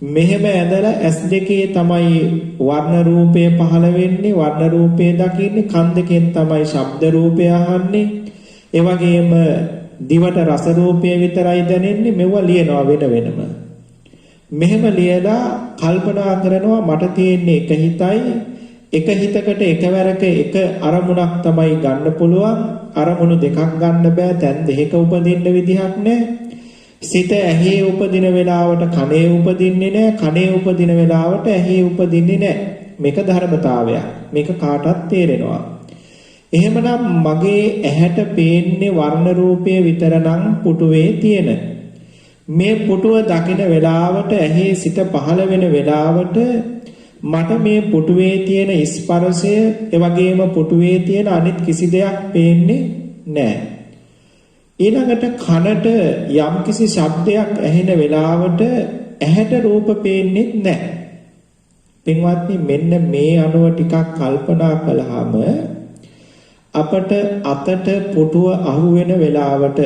මෙහෙම ඇඳලා ඇස් දෙකේ තමයි වර්ණ රූපය පහළ වෙන්නේ, වර්ණ රූපය දකින්නේ, කන් දෙකෙන් තමයි ශබ්ද රූපය අහන්නේ, ඒ වගේම දිවට රස රූපය විතරයි දැනෙන්නේ. මෙව ලියනවා වෙන වෙනම. මෙහෙම ලියලා කල්පනා කරනවා මට තියෙන්නේ එක හිතයි, එක හිතකට එකවරක එක අරමුණක් තමයි ගන්න පුළුවන්. අරමුණු දෙකක් ගන්න බෑ, තැන් දෙකක උපදින්න විදිහක් නැහැ. සිත ඇහි උපදින වෙලාවට කනේ උපදින්නේ නැහැ, කනේ උපදින වෙලාවට ඇහි උපදින්නේ නැහැ. මේක ධර්මතාවයක්. මේක කාටත් තේරෙනවා. එහෙමනම් මගේ ඇහැට පේන්නේ වර්ණ රූපය විතරනම් පුටුවේ තියෙන. මේ පුටුව දකින වෙලාවට ඇහි සිත පහළ වෙන වෙලාවට මට මේ පුටුවේ තියෙන ස්පර්ශය එවැගේම පුටුවේ තියෙන අනිත් කිසි දෙයක් පේන්නේ නැහැ. ඊළඟට කනට යම්කිසි ශබ්දයක් ඇහෙන වෙලාවට ඇහැට රූප පේන්නේ නැහැ. පින්වත්නි මෙන්න මේ අනුව ටිකක් කල්පනා කළාම අපට අතට පුටුව අහු වෙන වෙලාවට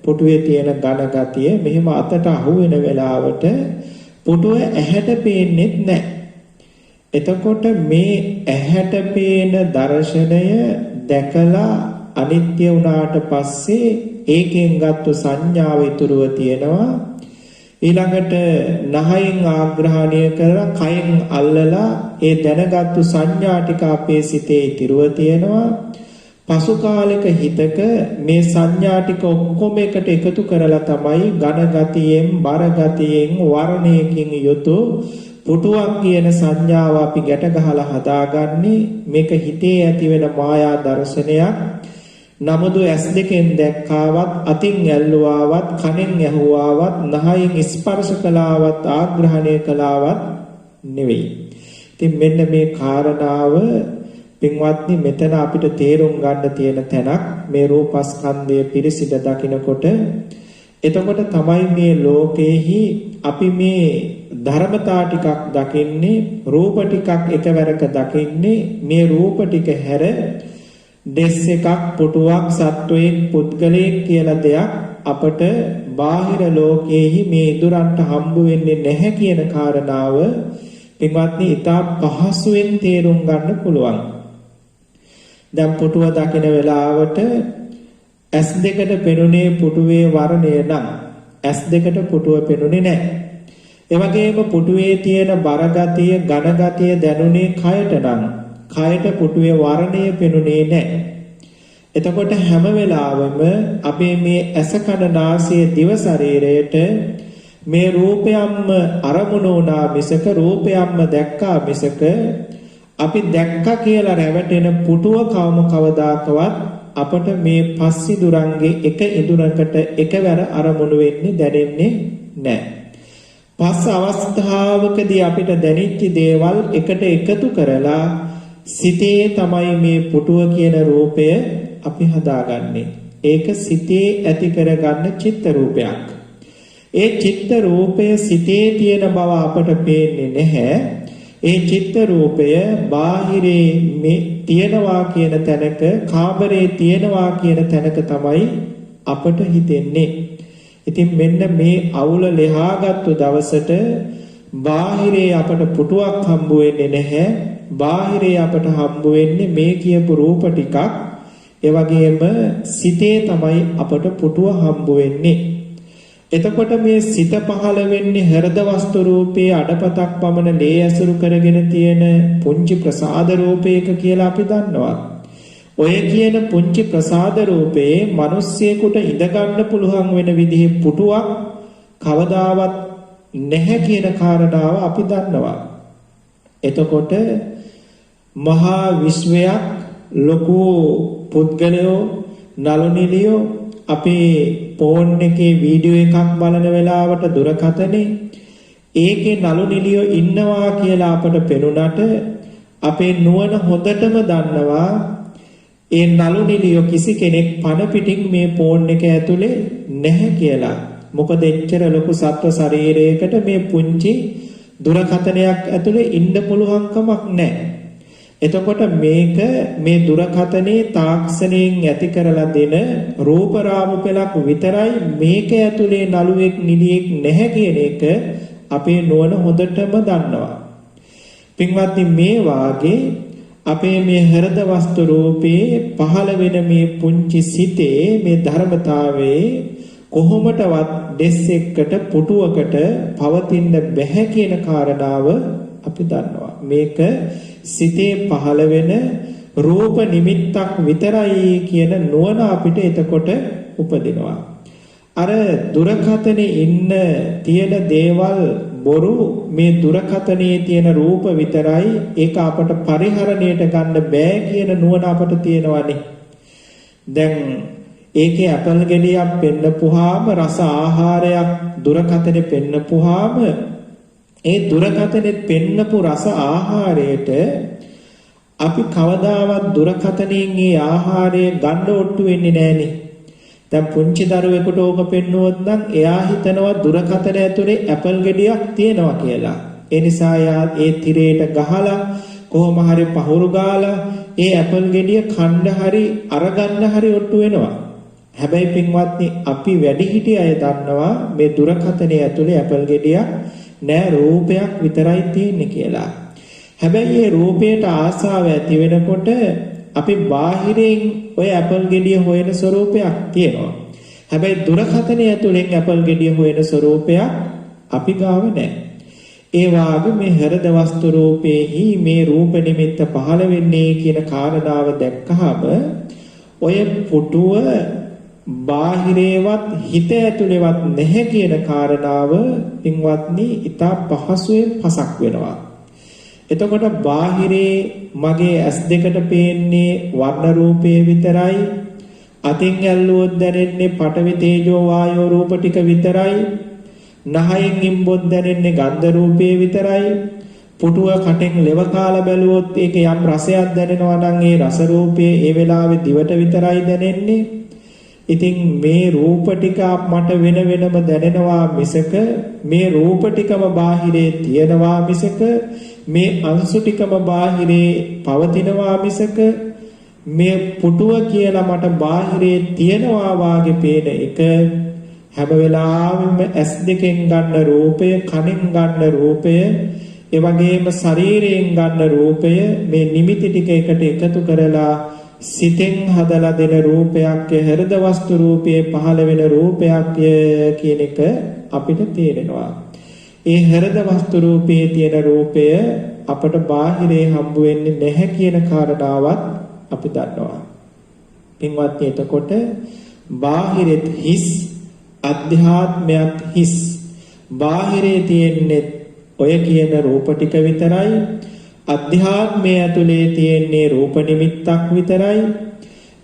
පුටුවේ තියෙන ඝන ගතිය මෙහෙම අතට අහු වෙන වෙලාවට පුටුව ඇහැට පේන්නේ නැහැ. එතකොට මේ ඇහැට පේන දර්ශනය දැකලා අනිත්‍ය වුණාට පස්සේ ඒකෙන් ගත්ත සංඥාව ඉතුරුව තියෙනවා. ඊළඟට නහයෙන් ආග්‍රහණය කරලා කයෙන් අල්ලලා ඒ දැනගත්තු සංඥා ටික අපේ සිතේ ඉතිරුව තියෙනවා. පසු කාලයක හිතක මේ සංඥා ටික ඔක්කොම එකට එකතු කරලා තමයි ඝන ගතියෙන් බර ගතියෙන් වර්ණයකින් යුතු පුටුවක් කියන සංඥාව අපි ගැට ගහලා හදාගන්නේ. මේක හිතේ ඇති වෙන මායා දර්ශනයක්. නමුදු ඇස් දෙකෙන් දැක්කාවත් අතින් ඇල්ලුවාවත් කනෙන් ඇහුවාවත් නහයෙන් ස්පර්ශ කළාවත් ආග්‍රහණය කළාවත් නෙවෙයි. ඉතින් මෙන්න මේ කාරණාව පින්වත්නි මෙතන අපිට තේරුම් ගන්න තියෙන තැනක් මේ රූපස්කන්ධය පිරිසිදු දකිනකොට එතකොට තමයි මේ ලෝකේහි අපි මේ ධර්මතා ටිකක් දකින්නේ රූප ටිකක් එකවරක දකින්නේ මේ රූප ටික හැර දෙස් එකක් පුටුවක් සත්වයක් පුද්ගලයෙක් කියලා දෙයක් අපට බාහිර ලෝකයේහි මේ ඉදurන්ට හම්බ වෙන්නේ නැහැ කියන කාරණාව පින්වත්නි ඉතා පහසුවෙන් තේරුම් ගන්න පුළුවන්. දැන් පුටුව දකින වෙලාවට ඇස් දෙකට පෙනුනේ පුටුවේ වර්ණය නම් ඇස් දෙකට පුටුව පෙනුනේ නැහැ. ඒ වගේම පුටුවේ තියෙන බරගතිය ඝනගතිය දැනුනේ කයට නම් කයට පුටුවේ වර්ණය පෙනුනේ නැහැ. එතකොට හැම වෙලාවෙම අපේ මේ ඇස කන නාසය දිව ශරීරයට මේ රූපයන්ම අරමුණු වුණා මිසක රූපයන්ම දැක්කා මිසක අපි දැක්කා කියලා රැවටෙන පුටුව කවදාකවත් අපට මේ පස්සිදුරන්ගේ එක ඉදුරකට එකවර අරමුණු වෙන්නේ දැනෙන්නේ නැහැ. පස් අවස්ථාවකදී අපිට දැනෙච්ච දේවල් එකට එකතු කරලා සිතේ තමයි මේ පුටුව කියන රූපය අපි හදාගන්නේ. ඒක සිතේ ඇති කරගන්න චිත්ත රූපයක්. ඒ චිත්ත රූපය සිතේ තියෙන බව අපට පේන්නේ නැහැ. ඒ චිත්ත රූපය බාහිරේ මේ තියනවා කියන තැනක කාමරේ තියනවා කියන තැනක තමයි අපට හිතෙන්නේ. ඉතින් මෙන්න මේ අවුල ලෙහාගත්තු දවසට බාහිරේ අපට පුටුවක් හම්බ වෙන්නේ නැහැ. බාහිරේ අපට හම්බ වෙන්නේ මේ කියපු රූප ටිකක්. ඒ වගේම සිතේ තමයි අපට පුටුව හම්බ වෙන්නේ. එතකොට මේ සිත පහළ වෙන්නේ හෘද වස්තු රූපයේ අඩපතක් පමණ ලේ ඇසුරු කරගෙන තියෙන පුංචි ප්‍රසාද රූපයක කියලා අපි දන්නවා. ඔය කියන පුංචි ප්‍රසාද රූපේ මිනිස්සෙකුට ඉඳ ගන්න පුළුවන් වෙන විදිහේ පුටුවක් කවදාවත් නැහැ කියන කාරණාව අපි දන්නවා. එතකොට මහා විශ්වයක් ලොකු පුද්ගලයෝ නළු නිළියෝ අපේ ෆෝන් එකේ වීඩියෝ එකක් බලන වෙලාවට දුරකථනේ ඒකේ නළු නිළියෝ ඉන්නවා කියලා අපට පෙනුනට අපේ නුවණ හොඳටම දන්නවා ඒ නළු නිළියෝ කිසි කෙනෙක් පණ පිටින් මේ ෆෝන් එක ඇතුලේ නැහැ කියලා. මොකද එච්චර ලොකු සත්ව ශරීරයකට මේ පුංචි දුරකථනයක් ඇතුලේ ඉන්න පුළුවන් කමක් නැහැ. එතකොට මේක මේ දුරකථනයේ තාක්ෂණයෙන් ඇති කරලා දෙන රූප රාමු පෙළක් විතරයි මේක ඇතුලේ නළුවෙක් නිලියෙක් නැහැ කියන එක අපේ නුවණ හොඳටම දන්නවා. පින්වත්නි මේ වාගේ අපේ මේ හෘද වස්තු රූපේ පහළ වෙන මේ පුංචි සිතේ මේ ධර්මතාවයේ කොහොමටවත් දෙස් එක්කට පුටුවකට පවතින්න බැහැ කියන කාරණාව අපි දන්නවා. මේක සිතේ පහළ වෙන රූප නිමිත්තක් විතරයි කියන නුවණ අපිට එතකොට උපදිනවා. අර දුරකථනේ ඉන්න තියෙන දේවල් බොරු මේ දුරකථනයේ තියෙන රූප විතරයි ඒක අපට පරිහරණයට ගන්න බෑ කියන නුවණ අපට තියෙනවානේ. දැන් ඒකේ ඇපල් ගෙඩියක් පෙන්නපුවාම රස ආහාරයක් දුරකථනේ පෙන්නපුවාම ඒ දුරකථනේ පෙන්නපු රස ආහාරයට අපි කවදාවත් දුරකථනයෙන් ඒ ආහාරය ගන්න ඔට්ටු වෙන්නේ නැහනේ. දැන් පුංචි දරුවෙකුට ඕක පෙන්නුවොත් නම් එයා හිතනවා දුරකථන ඇතුලේ ඇපල් ගෙඩියක් තියෙනවා කියලා. ඒ නිසා එයා ඒ තිරේට ගහලා කොහොම හරි පහුරු ගාලා ඒ ඇපල් ගෙඩිය කන්න හරි අරගන්න හරි ඔට්ටු වෙනවා. හැබැයි පින්වත්නි අපි වැඩිහිටි අය දන්නවා මේ දුරකථනයේ ඇතුලේ ඇපල් ගෙඩියක් නෑ රූපයක් විතරයි තියෙන්නේ කියලා. හැබැයි මේ රූපයට ආසාව ඇති වෙනකොට අපි බාහිරින් ඔය ඇපල් ගෙඩිය හොයන ස්වરૂපයක් තියෙනවා. හැබැයි දුරකථනයේ ඇතුලෙන් ඇපල් ගෙඩිය හොයන ස්වરૂපයක් අපි ගාව නැහැ. ඒ වාගේ මේ හෘද වස්තු රූපේහි මේ රූප නිමිත්ත පහළ වෙන්නේ කියන කාරණාව දැක්කහම ඔය පුටුව බාහිරේවත් හිත ඇතුලේවත් නැහැ කියන කාරණාව පින්වත්නි ඊට පහසුවෙන් පසක් වෙනවා. එතකොට බාහිරේ මගේ ඇස් දෙකට පේන්නේ වර්ණ රූපේ විතරයි, අතින් ඇල්ලුවොත් දැනෙන්නේ පඨවි තේජෝ වායෝ රූප ටික විතරයි, නහයෙන් ඉම්බොත් දැනෙන්නේ ගන්ධ රූපේ විතරයි, පුටුව කටෙන් ලෙව කාලා බැලුවොත් ඒක යම් රසයක් දැනෙනවා නම් ඒ රස රූපේ ඒ වෙලාවේ දිවට විතරයි දැනෙන්නේ. ඉතින් මේ රූප ටික මට වෙන වෙනම දැනෙනවා මිසක මේ රූප ටිකම බාහිරේ තියෙනවා මිසක මේ අංශු ටිකම බාහිරේ පවතිනවා මිසක මේ පුටුව කියලා මට බාහිරේ තියෙනවා වාගේ පේන එක හැම වෙලාවෙම ඇස් දෙකෙන් ගන්න රූපය, කනෙන් ගන්න රූපය, ඒ වගේම ශරීරයෙන් ගන්න රූපය මේ නිමිති ටික එකට එකතු කරලා සිතෙන් හදලා දෙන රූපයක් හෘද වස්තු රූපයේ පහළ වෙන රූපයක් කියන එක අපිට තේරෙනවා. ඒ හෘද වස්තු රූපයේ තියෙන රූපය අපට බාහිරේ හම්බ වෙන්නේ නැහැ කියන කාරණාවත් අපි දන්නවා. පින්වත්නි එතකොට බාහිරෙත් හිස් අධ්‍යාත්මයත් හිස්. බාහිරේ තියෙන්නේ ඔය කියන රූප ටික විතරයි. අධ්‍යාත්මය ඇතුලේ තියෙන්නේ රූප නිමිත්තක් විතරයි.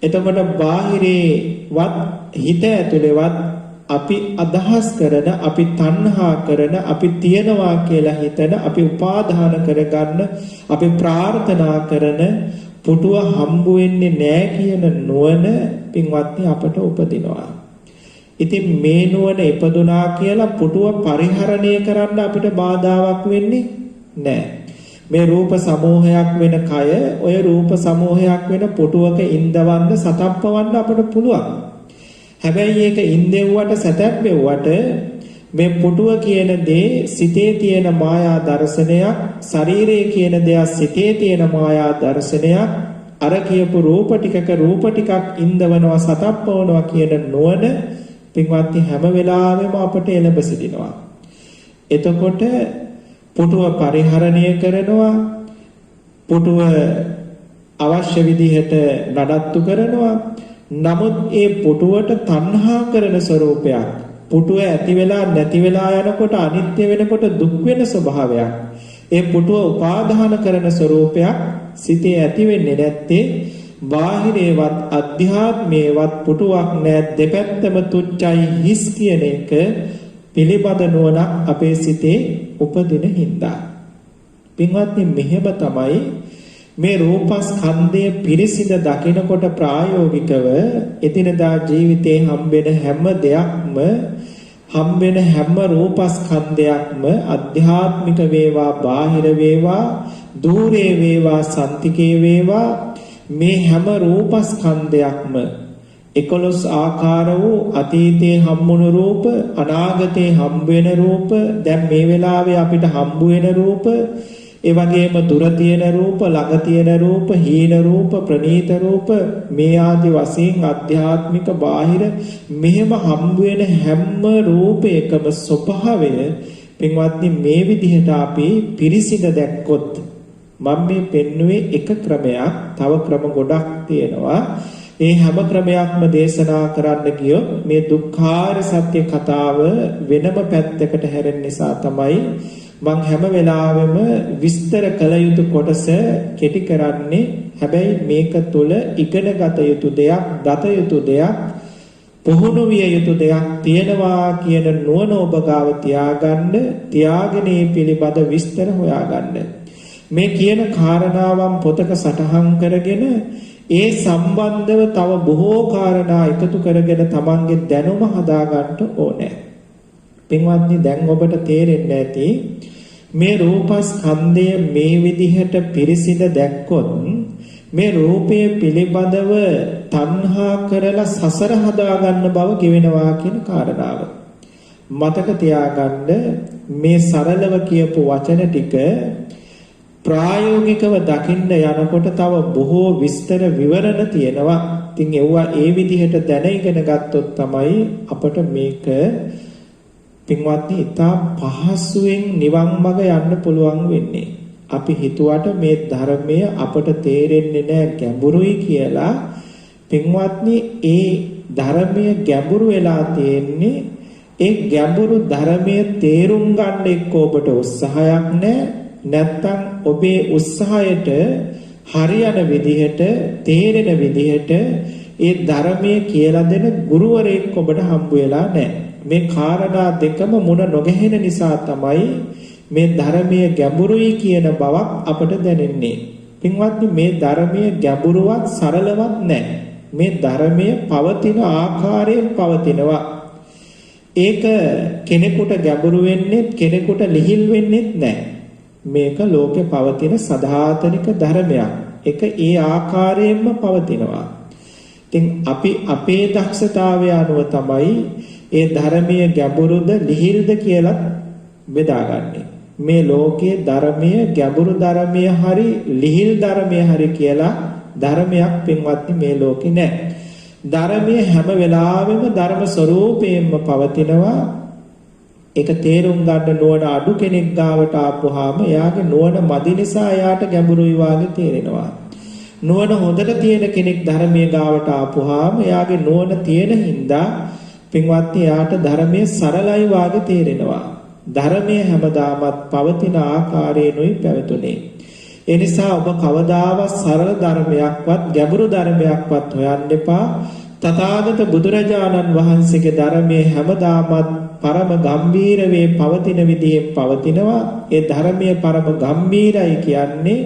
එතකොට බාහිරේවත් හිත ඇතුලේවත් අපි අදහස් කරන, අපි තණ්හා කරන, අපි තියනවා කියලා හිතන, අපි උපාදාන කරගන්න, අපි ප්‍රාර්ථනා කරන පුටුව හම්බ වෙන්නේ නැහැ කියන නුවණ පින්වත්නි අපට උපදිනවා. ඉතින් මේ නුවණ ඉපදුනා කියලා පුටුව පරිහරණය කරන්න අපිට බාධාවක් වෙන්නේ නැහැ. මේ රූප සමූහයක් වෙන කය ඔය රූප සමූහයක් වෙන පුටුවක ඉඳවන්න සතප්පවන්න අපට පුළුවන්. හැබැයි ඒක ඉන්දෙව්වට සතප්පෙව්වට මේ පුටුව කියන දේ සිතේ තියෙන මායා දර්ශනයක්, ශරීරයේ කියන දේ සිතේ තියෙන මායා දර්ශනයක්. අර කියපු රූප ටිකක් ඉඳවනවා සතප්පවනවා කියන නුවණ පින්වත්නි හැම වෙලාවෙම අපට එළඹ සිටිනවා. එතකොට පුටුව පරිහරණය කරනවා, පුටුව අවශ්‍ය විදිහට නඩත්තු කරනවා. නමුත් ඒ පුටුවට තණ්හා කරන ස්වરૂපයක්, පුටුව ඇති වෙලා නැති වෙලා යනකොට අනිත්‍ය වෙනකොට දුක් වෙන ස්වභාවයක්, ඒ පුටුව උපාදාන කරන ස්වરૂපයක් සිතේ ඇති වෙන්නේ නැත්තේ බාහිරේවත් අධ්‍යාත්මේවත් පුටුවක් නැත්, දෙපැත්තම තුච්චයි හිස් කියන එක පිළිබඳ නුවණක් අපේ සිතේ උපදින හින්දා. පින්වත්නි මෙහෙම තමයි මේ රූපස්කන්ධය පිරිසිඳ දකිනකොට ප්‍රායෝගිකව එදිනදා ජීවිතේ හම්බෙන හැම දෙයක්ම, හම්බෙන හැම රූපස්කන්ධයක්ම අධ්‍යාත්මික වේවා බාහිර වේවා දූරේ වේවා සන්තිකේ වේවා මේ හැම රූපස්කන්ධයක්ම 11 ආකාර වූ අතීතයේ හම්බුණු රූප, අනාගතයේ හම්බ වෙන රූප, දැන් මේ වෙලාවේ අපිට හම්බ වෙන රූප, ඒ වගේම දුර තියෙන රූප, ළඟ තියෙන රූප, හීන රූප, ප්‍රනීත රූප, මේ ආදි වශයෙන් අධ්‍යාත්මික බාහිර මෙහෙම හම්බ වෙන හැම රූපයකම ස්වභාවය පින්වත්නි මේ විදිහට අපි පිරිසිඳ දැක්කොත්, මම මේ පෙන්වුවේ එක ක්‍රමයක්, තව ක්‍රම ගොඩක් තියෙනවා. ඒ හැම ක්‍රමයක්ම දේශනා කරන්න ගියොත් මේ දුක්ඛාර සත්‍ය කතාව වෙනම පැත්තකට හැරෙන නිසා තමයි මම හැම වෙලාවෙම විස්තර කළ යුතු කොටස කෙටි කරන්නේ. හැබැයි මේක තුල ඉගෙනගත යුතු දෙයක්, දත යුතු දෙයක්, පුහුණු විය යුතු දෙයක් තියෙනවා කියන නුවණ ඔබ ගාව තියාගෙන පිළිබඳ විස්තර හොයාගන්න. මේ කියන කාරණාවන් පොතක සටහන් කරගෙන ඒ සම්බන්ධව තව බොහෝ කාරණා එකතු කරගෙන තමන්ගේ දැනුම හදාගන්න ඕනේ. පින්වත්නි, දැන් ඔබට තේරෙන්නේ නැති මේ රූපස්කන්ධය මේ විදිහට පිරිසිඳ දැක්කොත් මේ රූපය පිළිබඳව තණ්හා කරලා සසර හදාගන්න බව කියවෙනවා කියන කාරණාව මතක තියාගන්න. මේ සරලව කියපු වචන ටික ප්‍රායෝගිකව දකින්න යනකොට තව බොහෝ විස්තර විවරණ තියෙනවා. ඉතින් ඒවා ඒ විදිහට දැන ඉගෙන ගත්තොත් තමයි අපට මේක පින්වත්නි ඉතා පහසුවෙන් නිවන් මඟ යන්න පුළුවන් වෙන්නේ. අපි හිතුවට මේ ධර්මය අපට තේරෙන්නේ නැහැ, ගැඹුරුයි කියලා. පින්වත්නි, ඒ ධර්මය ගැඹුරු වෙලා තියෙන්නේ ඒ ගැඹුරු ධර්මයේ තේරුම් ගන්න එක්ක ඔබට උත්සාහයක් නැහැ. නැත්තම් ඔබේ උත්සාහයට හරියන විදිහට තේරෙන විදිහට ඒ ධර්මයේ කියලා දෙන ගුරුවරයෙක් ඔබට හම්බ වෙලා නැහැ. මේ කාරණා දෙකම මුණ නොගැහෙන නිසා තමයි මේ ධර්මයේ ගැඹුරුයි කියන බවක් අපට දැනෙන්නේ. පින්වත්නි, මේ ධර්මයේ ගැඹුරුවත් සරලවත් නැහැ. මේ ධර්මයේ පවතින ආකාරයෙන් පවතිනවා. ඒක කෙනෙකුට ගැඹුරු වෙන්නේ කෙනෙකුට ලිහිල් වෙන්නේ නැහැ. මේක ලෝකේ පවතින සදාතනික ධර්මයක්. ඒක ඒ ආකාරයෙන්ම පවතිනවා. ඉතින් අපි අපේ දක්ෂතාවය අනුව තමයි ඒ ධර්මයේ ගැඹුරුද ලිහිල්ද කියලා බෙදාගන්නේ. මේ ලෝකයේ ධර්මයේ ගැඹුරු ධර්මයේ හරි ලිහිල් ධර්මයේ හරි කියලා ධර්මයක් පින්වත්නි මේ ලෝකේ නැහැ. ධර්මයේ හැම වෙලාවෙම ධර්ම ස්වરૂපයෙන්ම පවතිනවා. ඒක තේරුම් ගන්න නුවණ අඩු කෙනෙක් ගාවට ආපුවාම එයාගේ නුවණ මදි නිසා එයාට ගැඹුරුයි වාගේ තේරෙනවා. නුවණ හොඳට තියෙන කෙනෙක් ධර්මයේ ගාවට ආපුවාම එයාගේ නුවණ තියෙන හින්දා පින්වත්නි එයාට ධර්මයේ සරලයි වාගේ තේරෙනවා. ධර්මයේ හැමදාමත් පවතින ආකාරයෙන්ුයි පැවතුනේ. ඒ නිසා ඔබ කවදාවත් සරල ධර්මයක්වත් ගැඹුරු ධර්මයක්වත් හොයන්න එපා. තථාගත බුදුරජාණන් වහන්සේගේ ධර්මයේ හැමදාමත් පරම ගම්බීර වේ පවතින විදිහේ පවතිනවා. ඒ ධර්මයේ පරම ගම්බීරයි කියන්නේ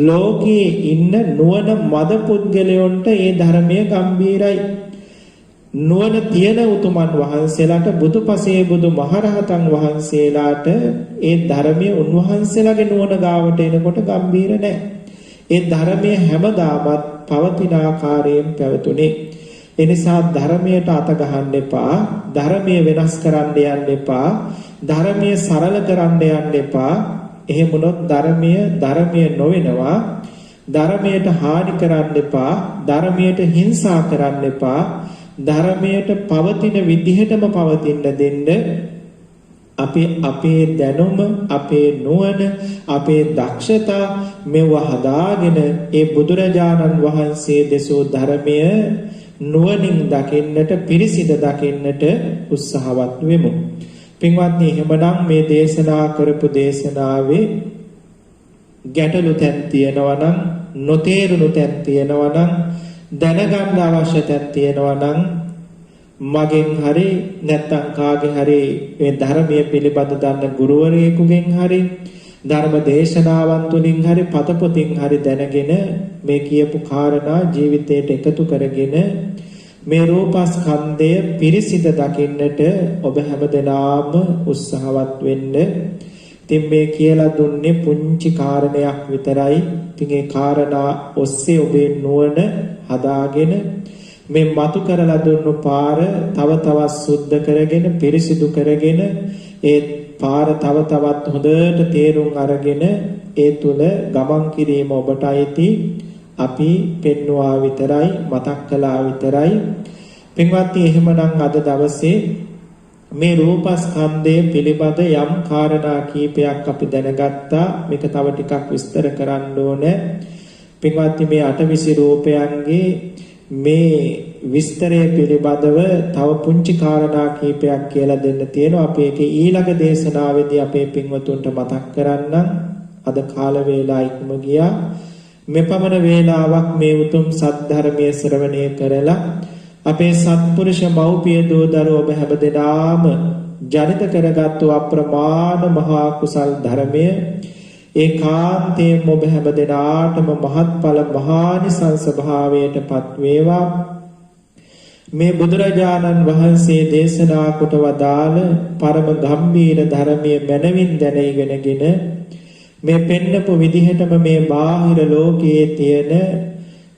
ලෝකයේ ඉන්න නුවණ මද පුද්ගලයන්ට ඒ ධර්මයේ ගම්බීරයි. නුවණ තියෙන උතුමන් වහන්සේලාට බුදුපසේ බුදු මහරහතන් වහන්සේලාට ඒ ධර්මයේ උන්වහන්සේලාගේ නුවණ ගාවට එනකොට ගම්බීර නැහැ. ඒ ධර්මයේ හැමදාමත් පවතින ආකාරයෙන් පැවතුනේ. එනිසා ධර්මයට අත ගහන්න එපා. ධර්මයේ වෙනස් කරන්න යන්න එපා. ධර්මයේ සරල කරන්න යන්න එපා. එහෙම වුණොත් ධර්මයේ නොවෙනවා. ධර්මයට හානි කරන්න එපා. ධර්මයට හිංසා කරන්න එපා. ධර්මයට පවතින විදිහටම පවතින්න දෙන්න. අපේ දැනුම, අපේ නුවණ, අපේ දක්ෂතා මෙව හදාගෙන ඒ බුදුරජාණන් වහන්සේ දෙසූ ධර්මය නුවණින් දකින්නට, පිරිසිඳ දකින්නට උත්සාහවත් වෙමු. පින්වත්නි, එහෙමනම් මේ දේශනා කරපු දේශනාවේ ගැටලු තැන් තියෙනවා නම්, නොතේරුණු තැන් තියෙනවා නම්, දැනගන්න අවශ්‍ය තැන් තියෙනවා නම් මගෙන් හරි නැත්නම් කාගේ හරි මේ ධර්මයේ පිළිබඳ දන්න ගුරුවරයෙකුගෙන් හරි ධර්ම දේශනාවන් තුලින් හරි පතපොතින් හරි දැනගෙන මේ කියපු කාරණා ජීවිතයට එකතු කරගෙන මේ රූපස්කන්ධය පිරිසිඳ දකින්නට ඔබ හැමදෙනාම උත්සාහවත් වෙන්න. ඉතින් මේ කියලා දුන්නේ පුංචි කාරණයක් විතරයි. ඉතින් ඒ කාරණා ඔස්සේ ඔබේ නුවණ හදාගෙන මේ මතු කරලා දුන්නු පාර තව තවත් සුද්ධ කරගෙන, පිරිසිදු කරගෙන ඒ පාර තව තවත් හොඳට තේරුම් අරගෙන ඒ තුල ගමන් කිරීම ඔබට අයිති. අපි පෙන්වුවා විතරයි, මතක් කළා විතරයි. පින්වත්නි, එහෙමනම් අද දවසේ මේ රූපස්කන්ධය පිළිබඳ යම් කාරණා කීපයක් අපි දැනගත්තා. මේක තව ටිකක් විස්තර කරන්න ඕනේ. පින්වත්නි, මේ 8 රූපයන්ගේ මේ විස්තරය පිළිබඳව තව පුංචි කාරණා කීපයක් කියලා දෙන්න තියෙනවා. අපි ඒකේ ඊළඟ දේශනාවේදී අපේ පින්වතුන්ට මතක් කරන්නම්. අද කාල වේලා ඉක්ම ගියා. මෙපමණ වේලාවක් මේ උතුම් සද්ධර්මයේ ශ්‍රවණය කරලා අපේ සත්පුරුෂ මව්පිය දූ දරුවෝ ඔබ හැමදෙනාම ජනිත කරගත්තු අප්‍රමාණ මහා කුසල් ධර්මය ඒකාන්තයෙන් ඔබ හැමදෙනාටම මහත්ඵල මහානිසංස භාවයටපත් වේවා. මේ බුදුරජාණන් වහන්සේ දේශනා කොට වදාළ පරම ගම්භීර ධර්මයේ මනවින් දැන ඉගෙනගෙන මේ පෙන්නපු විදිහටම මේ බාහිර ලෝකයේ තියෙන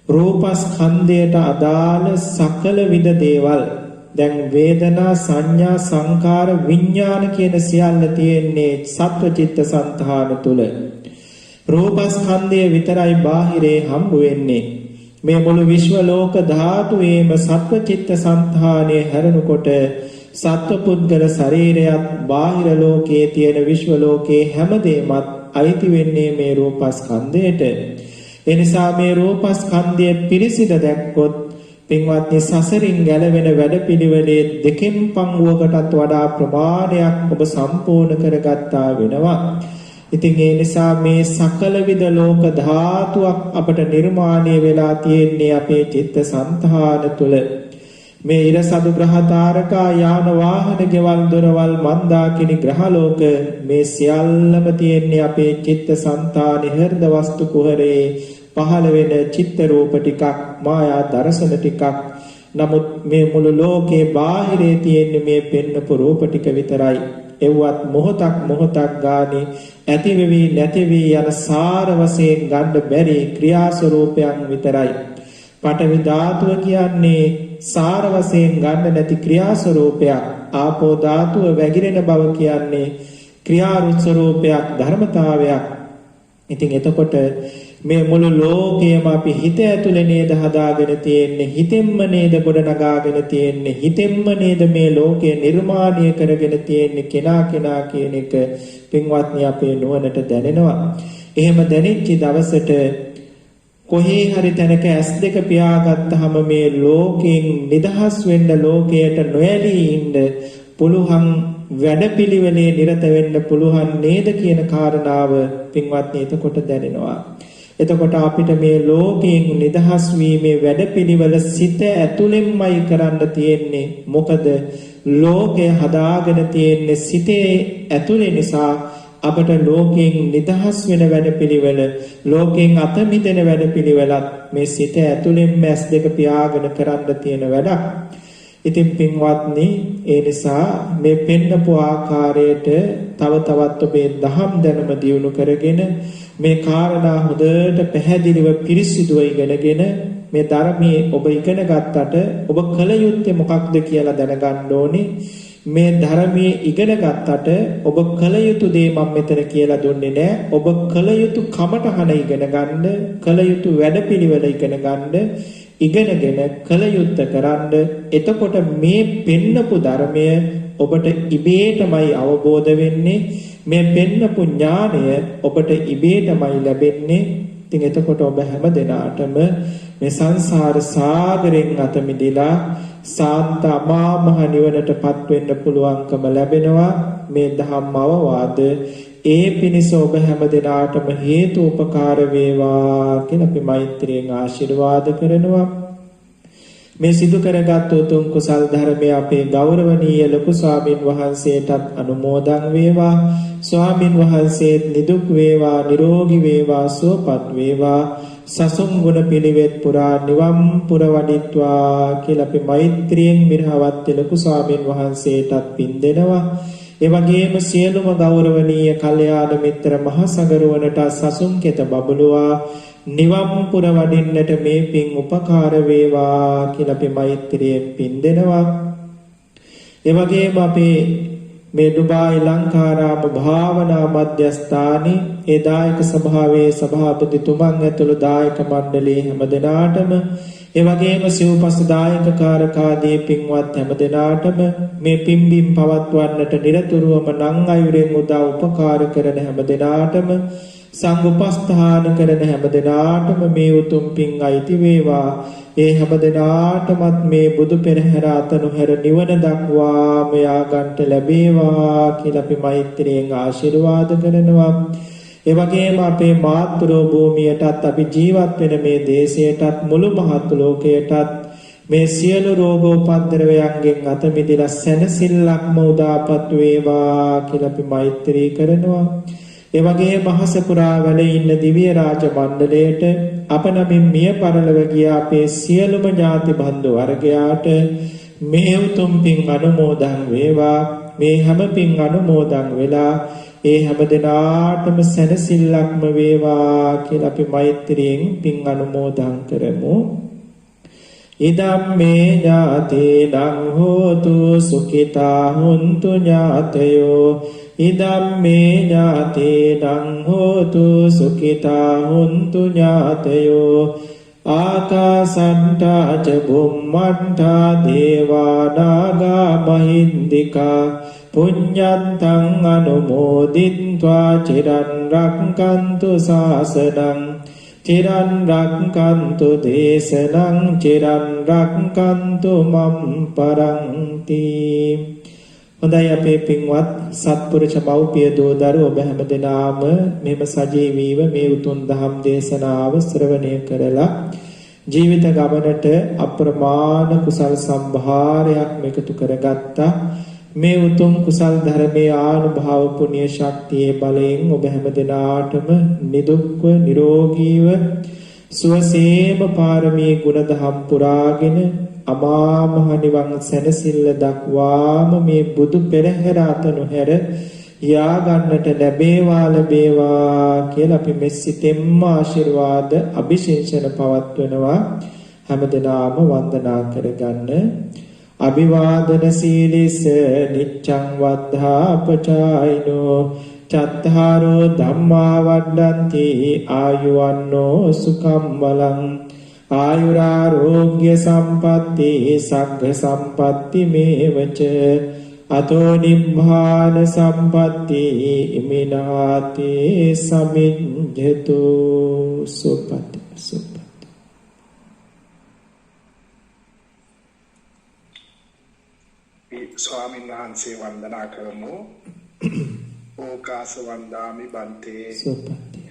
රූපස්කන්ධයට අදාළ සකල විද දේවල් දැන් වේදනා සංඥා සංකාර විඥාන කියන සියල්ල තියෙන්නේ සත්වචිත්ත සංතාන තුල. රූපස්කන්ධය විතරයි බාහිරේ හම්බ වෙන්නේ. මේ මුළු විශ්ව ලෝක ධාතුවේම සත්වචිත්ත සංතානයේ හැරෙනකොට සත්වපුද්ගල ශරීරයත් බාහිර ලෝකයේ තියෙන විශ්ව ලෝකයේ හැමදේමත් අයිති වෙන්නේ මේ රූපස්කන්ධයට. ඒ නිසා මේ රූපස්කන්ධය පිරිසිඳ දැක්කොත් පින්වත්නි සසරින් ගැලවෙන වැඩපිළිවෙලේ දෙකෙන් පංගුවකටත් වඩා ප්‍රමාණයක් ඔබ සම්පූර්ණ කරගත්තා වෙනවා. ඉතින් ඒ නිසා මේ සකල විද ලෝක ධාතුවක් අපට නිර්මාණය වෙලා තියෙන්නේ අපේ චිත්ත සංතාන තුල. මේ ඉරසදු ග්‍රහ තාරකා යාන වාහන ගෙවල් දොරවල් මන්දාකිනි ග්‍රහලෝක මේ සියල්ලම තියෙන්නේ අපේ චිත්ත සංතානේ හෘද වස්තු කුහරේ පහළ වෙන චිත්ත රූප ටිකක් මායා දර්ශන ටිකක්. නමුත් මේ මුළු ලෝකේ බාහිරේ තියෙන්නේ මේ පෙන්නපු රූප ටික විතරයි. එව්වත් මොහොතක් ගානේ ඇති වෙවි නැති වී යන සාර වශයෙන් ගන්න බැරි ක්‍රියා ස්වરૂපයන් විතරයි. පඨවි ධාතුව කියන්නේ සාර වශයෙන් ගන්න නැති ක්‍රියා ස්වરૂපයක්. ආපෝ ධාතුව වැగిරෙන බව කියන්නේ ක්‍රියා ස්වરૂපයක් ධර්මතාවයක්. ඉතින් එතකොට මේ මුළු ලෝකයම අපි හිත ඇතුලේ නේද හදාගෙන තියෙන්නේ, හිතෙන්ම නේද ගොඩනගාගෙන තියෙන්නේ, හිතෙන්ම නේද මේ ලෝකය නිර්මාණය කරගෙන තියෙන්නේ කෙනා කියන එක පින්වත්නි අපේ නුවණට දැනෙනවා. එහෙම දැනෙච්ච දවසට කොහේ හරි තැනක S2 පියාගත්තාම මේ ලෝකයෙන් නිදහස් වෙන්න, ලෝකයට නොඇලී ඉන්න පුළුවන් වැඩපිළිවෙලේ නිරත වෙන්න පුළුවන් නේද කියන කාරණාව පින්වත්නි එතකොට දැනෙනවා. එතකොට අපිට මේ ලෝකයෙන් නිදහස් වීමේ වැඩපිළිවෙල සිත ඇතුළෙන්මයි කරන්න තියෙන්නේ. මොකද ලෝකය හදාගෙන තියෙන්නේ සිතේ ඇතුළේ නිසා අපට ලෝකයෙන් නිදහස් වෙන වැඩපිළිවෙල, ලෝකයෙන් අත මිදෙන වැඩපිළිවෙලත් මේ සිත ඇතුළෙන්ම S2 පියාගෙන කරන්න තියෙන වැඩක්. ඉතින් පින්වත්නි ඒ නිසා මේ පෙන්නපු ආකාරයට තව තවත් ඔබේ දහම් දැනුම දියුණු කරගෙන මේ කාරණා හොඳට පැහැදිලිව පිරිසිදුව ඉගෙනගෙන මේ ධර්මයේ ඔබ ඉගෙන ගත්තට ඔබ කල යුත්තේ මොකක්ද කියලා දැනගන්න ඕනේ. මේ ධර්මයේ ඉගෙන ගත්තට ඔබ කල යුතු දේ මම මෙතන කියලා දුන්නේ නැහැ. ඔබ කල යුතු කමටහන ඉගෙන ගන්න, කල යුතු වැඩපිළිවෙල ඉගෙන ගන්න, ඉගෙනගෙන කල යුත්ත කරන්න. එතකොට මේ පෙන්නපු ධර්මය ඔබට ඉබේටමයි අවබෝධ වෙන්නේ. මේ පෙන්නපු ඥානය ඔබට ඉබේටමයි ලැබෙන්නේ. ඉතින් එතකොට ඔබ හැම දිනාටම මේ සංසාර සාගරයෙන් අත මිදලා සාන්ත අමා මහ නිවනටපත් වෙන්න පුළුවන්කම ලැබෙනවා. මේ ධම්ම අවවාද ඒ පිණිස ඔබ හැම දිනාටම හේතු උපකාර වේවා කියලා අපි මෛත්‍රියෙන් ආශිර්වාද කරනවා. මේ සිදු කරගත් උතුම් කුසල් ධර්මය අපේ ගෞරවනීය ලොකු ස්වාමින් වහන්සේටත් අනුමෝදන් වේවා. ස්වාමින් වහන්සේත් නිදුක් වේවා, නිරෝගී වේවා, සුවපත් වේවා. සසුන් ගුණ පිළිවෙත් පුරා නිවන් පුර වඩිත්වා කියලා අපි මෛත්‍රියෙන් මිරහවත් ලොකු ස්වාමින් වහන්සේටත් පින් දෙනවා. ඒ වගේම සියලුම ගෞරවනීය කල්යාණ මිත්‍ර මහ සංඝරුවනට සසුන් කෙත බබළුවා නිවන් පුර වඩින්නට මේ පින් උපකාර වේවා කියලා අපි මෛත්‍රියෙන් පින් දෙනවා. ඒ වගේම අපි මේ දුබායි ලංකාරාම භාවනා මධ්‍යස්ථානයේ ඒ දායක සභාවේ සභාපතිතුමන් ඇතුළු දායක මණ්ඩලයේ හැමදෙනාටම ඒ වගේම සිව්පස් දායක කාරකාදී පින්වත් හැමදෙනාටම මේ පින්බිම් පවත්වන්නට නිරතුරුවම නම් අයුරෙන් උදා උපකාර කරන හැමදෙනාටම සංඝ උපස්ථාන කරන හැම දිනාටම මේ උතුම් පින් අයිති වේවා. ඒ හැම දිනාටමත් මේ බුදු පෙරහැර අතනුහැර නිවන දක්වාම යාගන්ට ලැබේවා කියලා අපි මෛත්‍රියෙන් ආශිර්වාද කරනවා. ඒ වගේම අපේ මාතෘ භූමියටත් අපි ජීවත් වෙන මේ දේශයටත් මුළු මහත් ලෝකයටත් මේ සියලු රෝගෝපද්‍රවයන්ගෙන් අත මිදලා සැනසෙල්ලක්ම උදාපත් වේවා කියලා අපි මෛත්‍රී කරනවා. ඒ වගේම මහස පුරා වැඩ ඉන්න දිව්‍ය රාජ මණ්ඩලයට අප නමින් මිය පරලොව ගිය අපේ සියලුම ඥාති බන්දු වර්ගයාට මේ උතුම් පින් අනුමෝදන් වේවා. මේ හැම පින් අනුමෝදන් වෙලා ඒ හැම දිනාටම සැනසෙල්ලක්ම වේවා කියලා අපි මෛත්‍රියෙන් පින් අනුමෝදන් කරමු. ඉදම්මේ ඥාතේනං හෝතු සුඛිතා හුන්තු ඥාතයෝ ඉදම්මේ ඥාතේනං හෝතු සුඛිතා හුන්තු ඥාතයෝ ආකාසට්ඨා ච බුම්මට්ඨා දේවා නාග මහින්దికා පුඤ්ඤන්තං අනුමෝදිත්වා චිරන් රක්ඛන්තු ශාසනං චිරන් රක්ඛන්තු දේශනං චිරන් රක්ඛන්තු මම් පරන්ති. හොඳයි අපේ පින්වත් සත්පුරුෂ මව්පිය දූ දරුවෝ ඔබ හැම දිනාම මෙම සජීවීව මේ උතුම් දහම් දේශනාව ශ්‍රවණය කරලා ජීවිත ගමනට අප්‍රමාණ කුසල් සම්භාරයක් එකතු කරගත්තා. මේ උතුම් කුසල් ධර්මයේ ආනුභාව පුණ්‍ය ශක්තියේ බලයෙන් ඔබ හැම දිනාටම නිදුක්ව නිරෝගීව සුවසේම පාරමී ගුණ දහම් පුරාගෙන අමා මහ නිවන් සැනසෙල්ල දක්වාම මේ බුදු පෙරහැර අතනුහැර යා ගන්නට ලැබේවා කියලා අපි මෙසිතෙන්ම ආශිර්වාද අභිෂේචන පවත්වනවා. හැමදෙනාම වන්දනා කරගන්න. අභිවාදන සීලිස නිච්ඡං වද්ධාපචායිනෝ චත්තාරෝ ධම්මා වඩ්ඩන්ති ආයුවන්නෝ සුඛම් බලං ආයුරාෝග්‍ය සම්පatti සග්ග සම්පatti මේවච අතෝ නිබ්බාන සම්පatti ඉමිනාති සමිඤ්ඤතු සුපති සුපති. ස්වාමීන් වහන්සේ වන්දනා කරමු. ඕකාස වන්දාමි බන්තේ සුපති.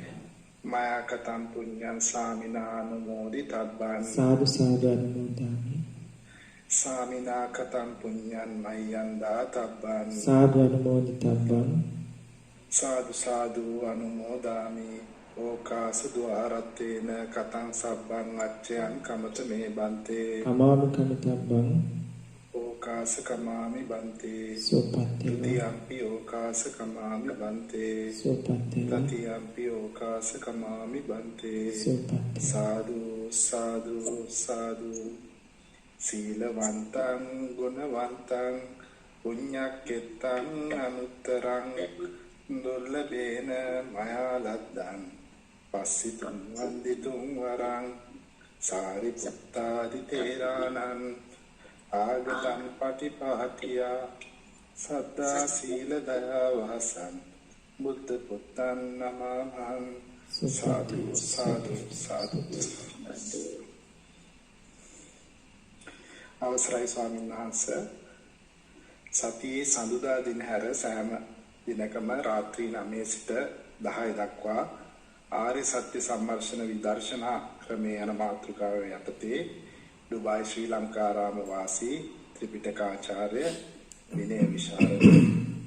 මයා කතම් පුඤ්ඤං සාමිනානුමෝදිතබ්බං සාදු සාදු අනුමෝදාමි. සාමිනා කතම් පුඤ්ඤං මයං දාතබ්බං සාදු අනුමෝදිතබ්බං. සාදු සාදු අනුමෝදාමි. ඕකාස ద్వාරත්තේන කතං සබ්බං අච්චයන් කමත මේ බන්තේ අමාමි කමතබ්බං. ඕකාස කමාමි බන්තේ සුපති. තියම්පි ඕකාස කමාමි බන්තේ සුපති. තතියම්පි ඕකාස කමාමි බන්තේ සුපති. සාදු සාදු සාදු. සීලවන්තං ගුණවන්තං පුඤ්ඤක්කෙත්තං අනුත්තරං දුර්ලභේන මයා ලද්දං පස්සිතං වන්දිතුං වරං සාරිපුත්තාදි තේරාණං ආගතං පටිපාටියා සද්දා සීල දයා වාසං බුද්ධ පුත්තං නමං. සාදු සාදු සාදු. අවසරයි ස්වාමීන් වහන්සේ. සතියේ සඳුදා දින හැර සෑම දිනකම රාත්‍රී 9 සිට 10 දක්වා ආර්ය සත්‍ය සම්මර්ෂණ විදර්ශනා ක්‍රමයේ යන මාතෘකාව යටතේ දුබායි ශ්‍රී ලංකාරාම වාසී ත්‍රිපිටකාචාර්ය විනය විශාරද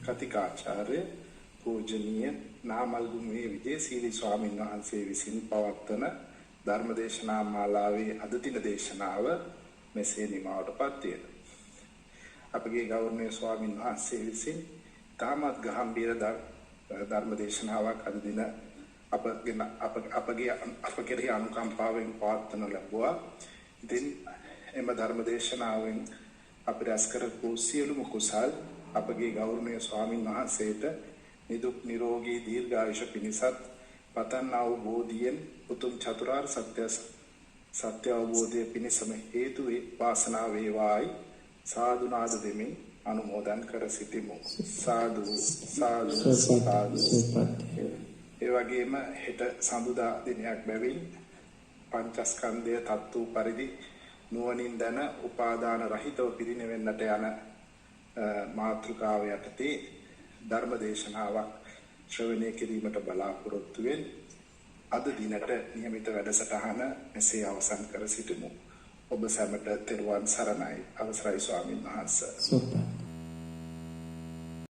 කතිකාචාර්ය පූජනීය නාමල්ගුමුවේ විජේසීලි ස්වාමීන් වහන්සේ විසින් පවත්වන ධර්මදේශනා මාලාවේ අද දින දේශනාව මෙසේ නිමාවටපත් වේ. අපගේ ගෞරවනීය ස්වාමීන් වහන්සේ විසින් තාමත් ගම්භීර ධර්මදේශනාවක් අද දින අපගේ අනුකම්පාවෙන් පවත්වන ලැබුවා. ඉතින් එම ධර්මදේශනාවෙන් අපි රැස් කරපු සියලුම කුසල් අපගේ ගෞරවනීය ස්වාමීන් වහන්සේට නිදුක් නිරෝගී දීර්ඝායුෂ පිණිසත් පතන් අවබෝධයෙන් උතුම් චතුරාර්ය සත්‍ය අවබෝධය පිණිසම හේතු වාසනා වේවායි සාදු නාද දෙමින් අනුමෝදන් කර සිටිමු. සාදු සාදු සාදු. ඒ වගේම හෙට සඳුදා දිනයක් බැවින් පංචස්කන්ධය තත්තු පරිදි නුවණින් දැන උපාදාන රහිතව පිරිනවෙන්නට යන මාතෘකාව යටතේ ධර්ම දේශනාවක් ශ්‍රවණය කිරීමට බලාපොරොත්තු වෙන අද දිනට નિયમિત වැඩසටහන මෙසේ අවසන් කර සිටිමු. ඔබ සැමට තෙරුවන් සරණයි. අවසරයි ස්වාමීන් වහන්සේ. සුප්ප